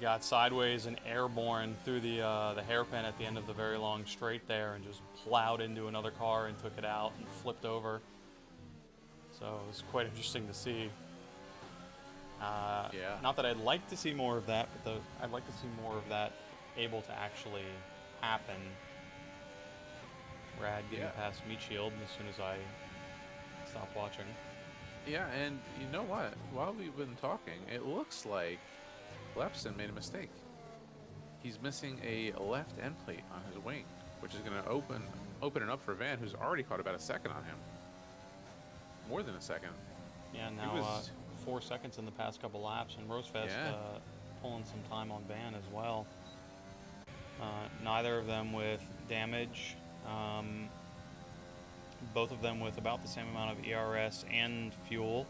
got sideways and airborne through the hairpin at the end of the very long straight there, and just plowed into another car and took it out and flipped over. So it was quite interesting to see. Yeah. Not that I'd like to see more of that, but I'd like to see more of that able to actually happen. Rad getting past Meat Shield as soon as I stopped watching. Yeah, and you know what? While we've been talking, it looks like Lepson made a mistake. He's missing a left end plate on his wing, which is going to open it up for Van, who's already caught about a second on him. More than a second. Yeah, now 4 seconds in the past couple laps, and Rosefest pulling some time on Van as well. Neither of them with damage. Both of them with about the same amount of ERS and fuel.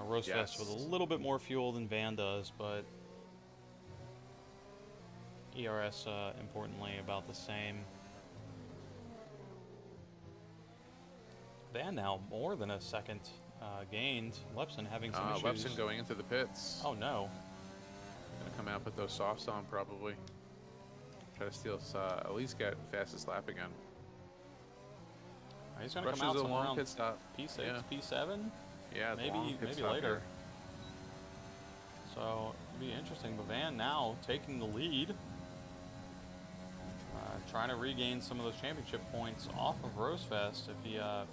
Rosefest with a little bit more fuel than Van does, but ERS, importantly, about the same. Van now more than a second gained. Lepson having some issues. Lepson going into the pits. Oh no. Gonna come out, put those softs on probably. Try to steal, at least get fastest lap again. He's gonna Rushes come out a somewhere long around pit stop. P6, Yeah. P7, Yeah, maybe later. Here. So it'll be interesting. But Van now taking the lead, trying to regain some of those championship points off of Rosefest. If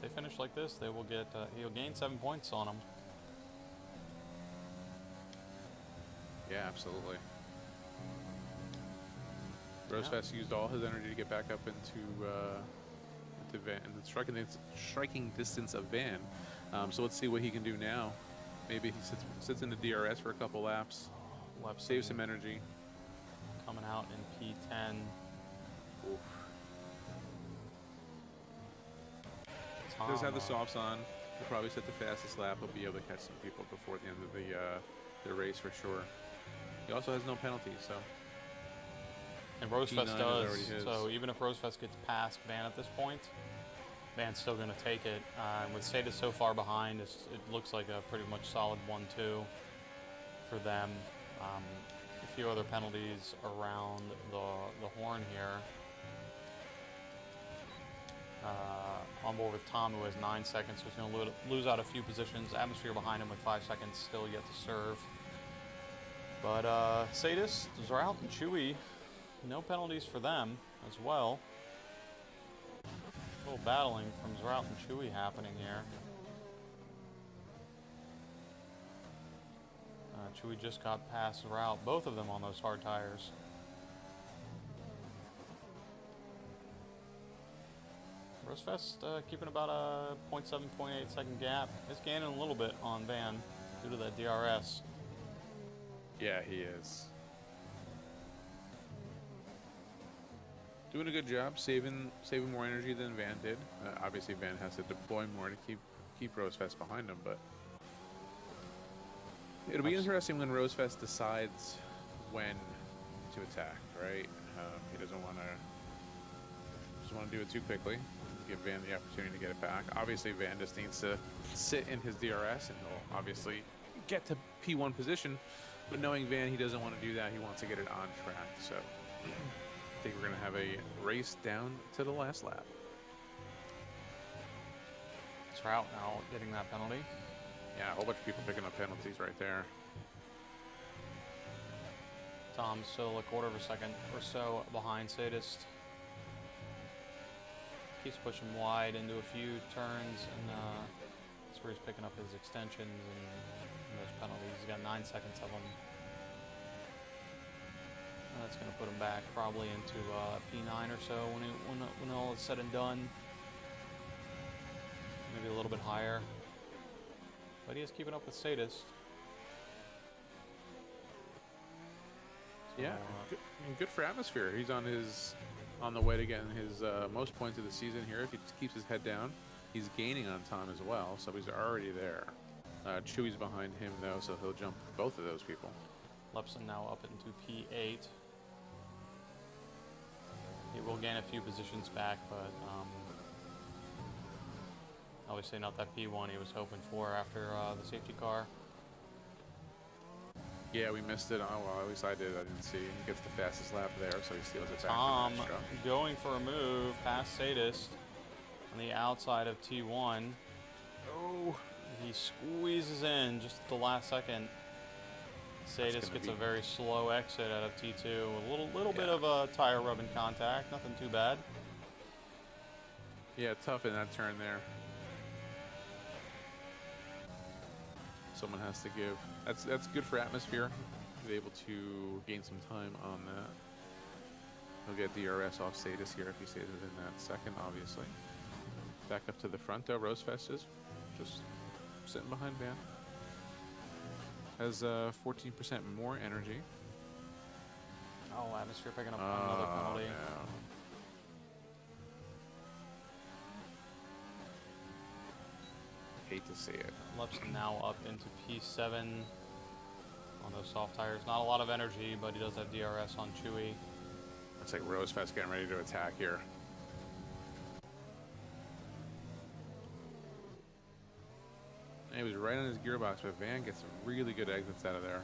they finish like this, they will get he'll gain 7 points on them. Yeah, absolutely. Rosefest used all his energy to get back up into Van, and the striking distance of Van. So let's see what he can do now. Maybe he sits in the DRS for a couple laps, save some energy. Coming out in P10. Oof. Tom, Does have the softs on. He'll probably set the fastest lap. He'll be able to catch some people before the end of the race for sure. He also has no penalties, so. And Rosefest P9 does, is so even if Rosefest gets past Van at this point, Van's still going to take it. And with Sadis so far behind, it looks like a pretty much solid 1-2 for them. A few other penalties around the horn here. On board with Tom, who has 9 seconds, so he's going to lose out a few positions. Atmosphere behind him with 5 seconds, still yet to serve. But Sadis, Zout, and Chewy, no penalties for them as well. A little battling from Zout and Chewy happening here. Chewy just got past Zout, both of them on those hard tires. Rosefest keeping about a 0.7, 0.8 second gap. It's gaining a little bit on Van due to that DRS. Yeah, he is. Doing a good job, saving more energy than Van did. Obviously, Van has to deploy more to keep Rosefest behind him, but it'll be interesting when Rosefest decides when to attack. Right? He doesn't want to do it too quickly. Give Van the opportunity to get it back. Obviously, Van just needs to sit in his DRS, and he'll obviously get to P1 position. But knowing Van, he doesn't want to do that. He wants to get it on track. So I think we're going to have a race down to the last lap. Trout now getting that penalty. Yeah, a whole bunch of people picking up penalties right there. Tom's still a quarter of a second or so behind Sadist. Keeps pushing wide into a few turns, and that's where he's picking up his extensions and those penalties. He's got 9 seconds of them. And that's going to put him back probably into P9 or so when all is said and done. Maybe a little bit higher. But he is keeping up with Sadist. So, yeah, good for atmosphere. He's on the way to getting his most points of the season here. If he just keeps his head down, he's gaining on time as well, so he's already there. Chewy's behind him though, so he'll jump both of those people. Lepson now up into P8. He will gain a few positions back, but obviously not that P1 he was hoping for after the safety car. Yeah, we missed it. Oh, well, at least I did. I didn't see. He gets the fastest lap there, so he steals it back. Tom going for a move past Sadist on the outside of T1. Oh, he squeezes in just at the last second. Sadist gets a very slow exit out of T2. A little bit of a tire rubbing contact. Nothing too bad. Yeah, tough in that turn there. Someone has to give. That's good for atmosphere. He's able to gain some time on that. He'll get DRS off Sadis here if he stays within that second, obviously. Back up to the front though. Rosefest is just sitting behind Van. Has 14% more energy. Oh, atmosphere picking up another penalty. No. Hate to see it. Lepson now up into P7 on those soft tires. Not a lot of energy, but he does have DRS on Chewy. Looks like Rosefest getting ready to attack here. And he was right on his gearbox, but Van gets some really good exits out of there.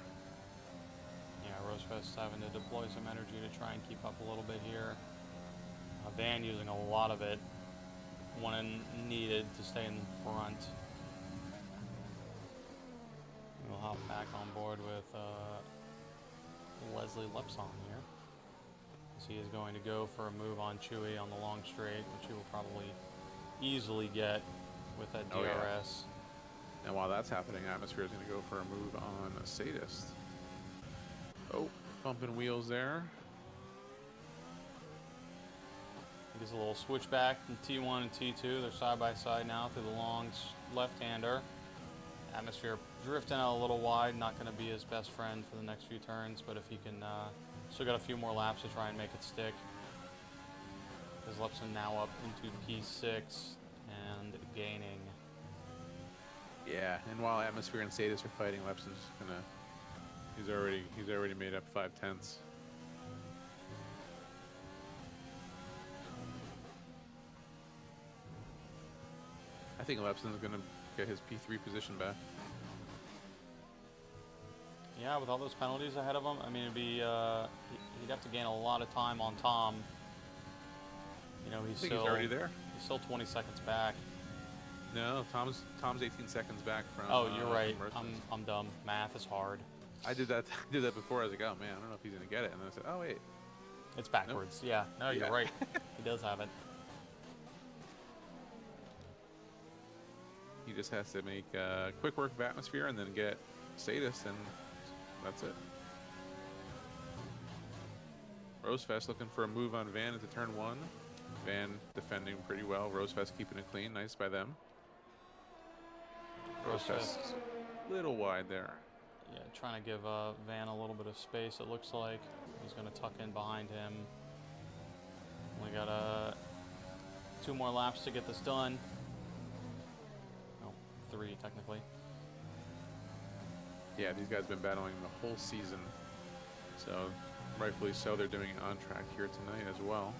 Yeah, Rosefest having to deploy some energy to try and keep up a little bit here. Van using a lot of it when needed to stay in front. We'll hop back on board with Leslie Lepson here. So he is going to go for a move on Chewy on the long straight, which he will probably easily get with that DRS. Oh, yeah. And while that's happening, Atmosphere is going to go for a move on a Sadist. Oh, bumping wheels there. He gets a little switchback from T1 and T2. They're side by side now through the long left-hander. Atmosphere drifting out a little wide, not going to be his best friend for the next few turns, but if he can, still got a few more laps to try and make it stick. Because Lepson now up into P6 and gaining. Yeah, and while Atmosphere and Sadist are fighting, Lepson's gonna. He's already made up 5/10. I think Lepson's gonna get his P3 position back. Yeah, with all those penalties ahead of him, I mean, it'd be he'd have to gain a lot of time on Tom. You know, he's already there. He's still 20 seconds back. No, Tom's 18 seconds back from. Oh, you're right. I'm dumb. Math is hard. I did that before. I was like, oh man, I don't know if he's gonna get it, and then I said, oh wait, it's backwards. Nope. Yeah, no, you're right. He does have it. He just has to make quick work of Atmosphere and then get Sadist, and that's it. Rosefest looking for a move on Van into turn 1. Van defending pretty well. Rosefest keeping it clean. Nice by them. Rosefest a little wide there. Yeah, trying to give Van a little bit of space, it looks like. He's going to tuck in behind him. We got 2 more laps to get this done. No, 3 technically. Yeah, these guys have been battling the whole season. So, rightfully so, they're doing it on track here tonight as well.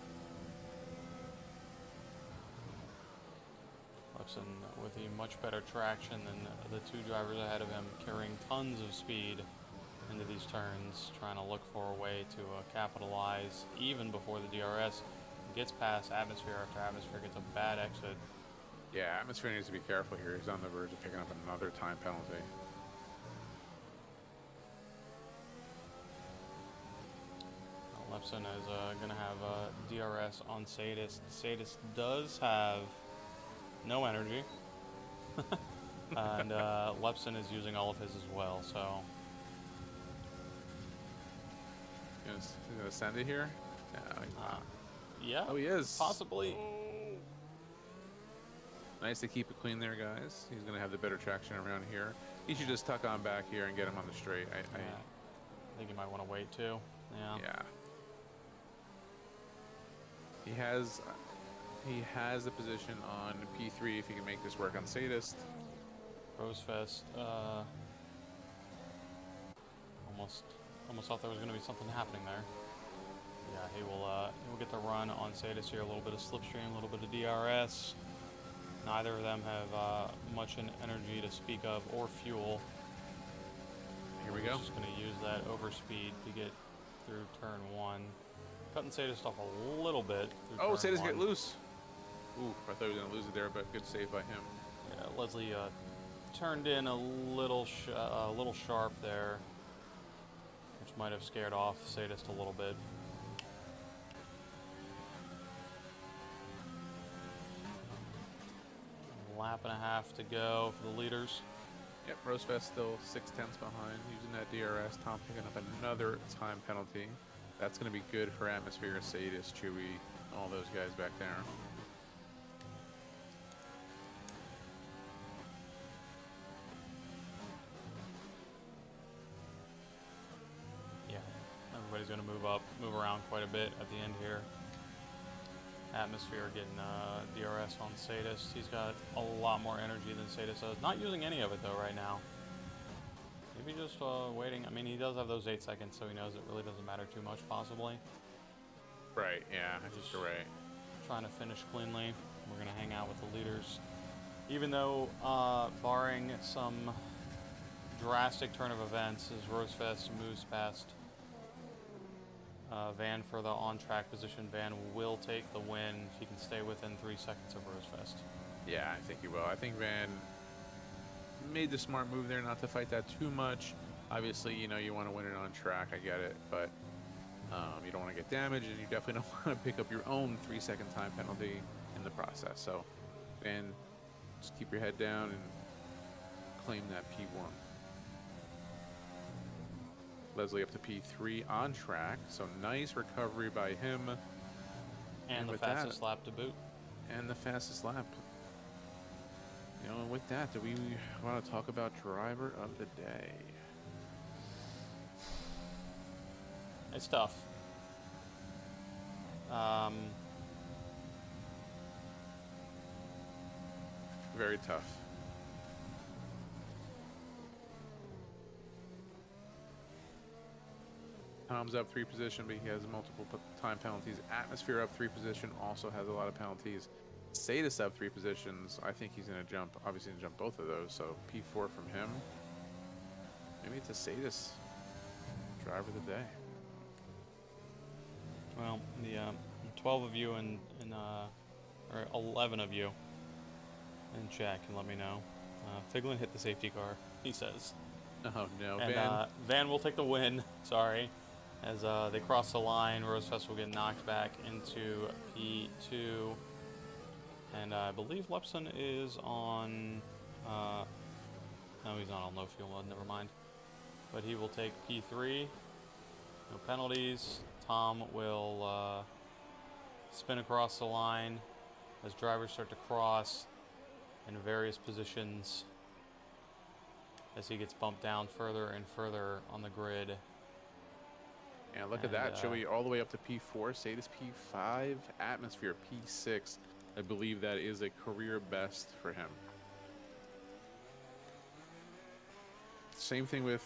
Lepson with a much better traction than the 2 drivers ahead of him, carrying tons of speed into these turns, trying to look for a way to capitalize even before the DRS gets past Atmosphere after Atmosphere gets a bad exit. Yeah, Atmosphere needs to be careful here. He's on the verge of picking up another time penalty. Lepson is going to have DRS on Sadist. Sadist does have no energy. And Lepson is using all of his as well, so. He's going to send it here? Yeah. Oh, he is. Possibly. Nice to keep it clean there, guys. He's going to have the better traction around here. He should just tuck on back here and get him on the straight. I think you might want to wait, too. Yeah. Yeah. He has the position on P3 if he can make this work on Sadist. Rosefest, almost thought there was going to be something happening there. Yeah, he will get the run on Sadist here. A little bit of slipstream, a little bit of DRS. Neither of them have much energy to speak of or fuel. Here we go. Just going to use that overspeed to get through turn 1. Cutting Sadist off a little bit. Oh, Sadist get loose. Ooh, I thought he was going to lose it there, but good save by him. Yeah, Leslie turned in a little sharp there, which might have scared off Sadist a little bit. Lap and a half to go for the leaders. Yep, Rosefest still 6/10 behind, using that DRS. Tom picking up another time penalty. That's going to be good for Atmosphere, Sadist, Chewy, all those guys back there. Yeah, everybody's going to move around quite a bit at the end here. Atmosphere getting DRS on Sadist. He's got a lot more energy than Sadist does. Not using any of it though right now. Maybe just waiting. I mean, he does have those 8 seconds, so he knows it really doesn't matter too much, possibly. Right, yeah, I think you're right. Trying to finish cleanly. We're going to hang out with the leaders. Even though, barring some drastic turn of events, as Rosefest moves past Van for the on-track position, Van will take the win if he can stay within 3 seconds of Rosefest. Yeah, I think he will. I think Van made the smart move there not to fight that too much. Obviously, you know, you want to win it on track. I get it, but you don't want to get damaged, and you definitely don't want to pick up your own 3-second time penalty in the process. So, Van, just keep your head down and claim that P1. Leslie up to P3 on track. So nice recovery by him. And the fastest lap to boot. And the fastest lap. You know, and with that, do we want to talk about driver of the day? It's tough. Very tough. Tom's up 3 position, but he has multiple time penalties. Atmosphere up 3 position, also has a lot of penalties. Sadis up 3 positions. I think he's going to jump, obviously, jump both of those. So P4 from him. Maybe it's a Sadis driver of the day. Well, the 12 of you or 11 of you in chat can let me know. Figlin hit the safety car, he says. Oh no, and, Van will take the win. Sorry. As they cross the line, Rosefest will get knocked back into P2. And I believe Lepson is on... no, he's not on low fuel mode, never mind. But he will take P3. No penalties. Tom will spin across the line as drivers start to cross in various positions as he gets bumped down further and further on the grid. And look at that, Joey, all the way up to P4, Sadis P5, Atmosphere P6. I believe that is a career best for him. Same thing with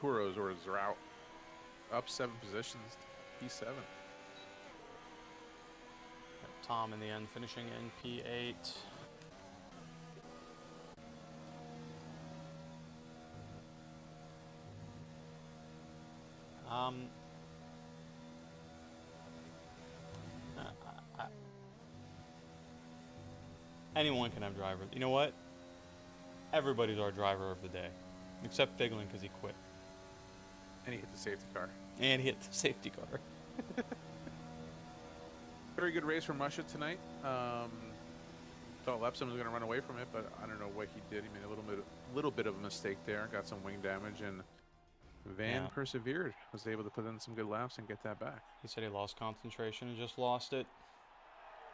Turos or Zrout, up 7 positions, P7. Tom in the end finishing in P8. Anyone can have driver. You know what? Everybody's our driver of the day, except Figlin because he quit. And he hit the safety car. And he hit the safety car. Very good race from Russia tonight. Thought Lepson was going to run away from it, but I don't know what he did. He made a little bit of a mistake there. Got some wing damage, and Van persevered. Was able to put in some good laps and get that back. He said he lost concentration and just lost it.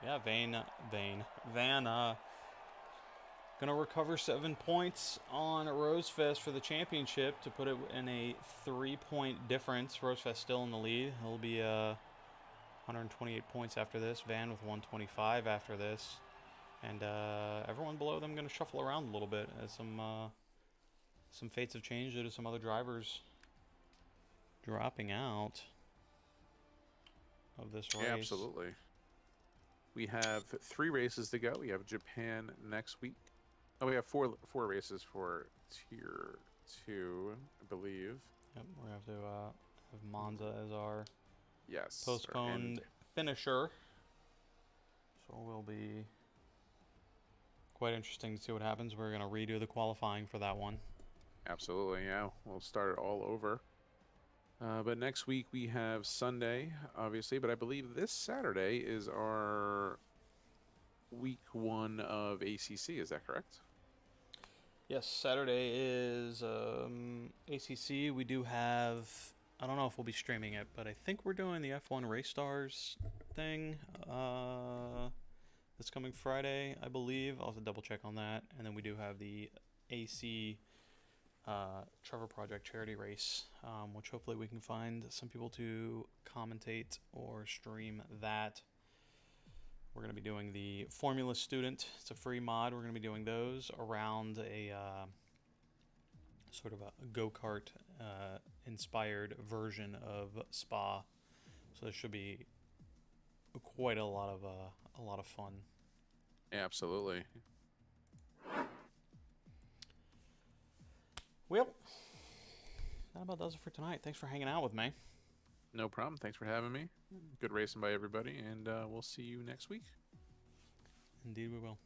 Yeah, Van gonna recover 7 points on Rosefest for the championship to put it in a 3-point difference. Rosefest still in the lead. He'll be 128 points after this. Van with 125 after this. And everyone below them going to shuffle around a little bit as some fates have changed due to some other drivers dropping out of this race. Yeah, absolutely. We have 3 races to go. We have Japan next week. Oh, we have four races for Tier 2, I believe. Yep, we're going to have Monza as our postponed finisher. So we'll be quite interesting to see what happens. We're going to redo the qualifying for that one. Absolutely, yeah. We'll start it all over. But next week we have Sunday, obviously. But I believe this Saturday is our week 1 of ACC. Is that correct? Yes, Saturday is ACC. We do have... I don't know if we'll be streaming it, but I think we're doing the F1 Race Stars thing this coming Friday, I believe. I'll have to double check on that. And then we do have the AC Trevor Project charity race, which hopefully we can find some people to commentate or stream that. We're going to be doing the Formula Student. It's a free mod. We're going to be doing those around a sort of a go-kart inspired version of Spa. So there should be quite a lot of fun Yeah, absolutely. Well, that about does it for tonight. Thanks for hanging out with me. No problem. Thanks for having me. Good racing by everybody, and we'll see you next week. Indeed, we will.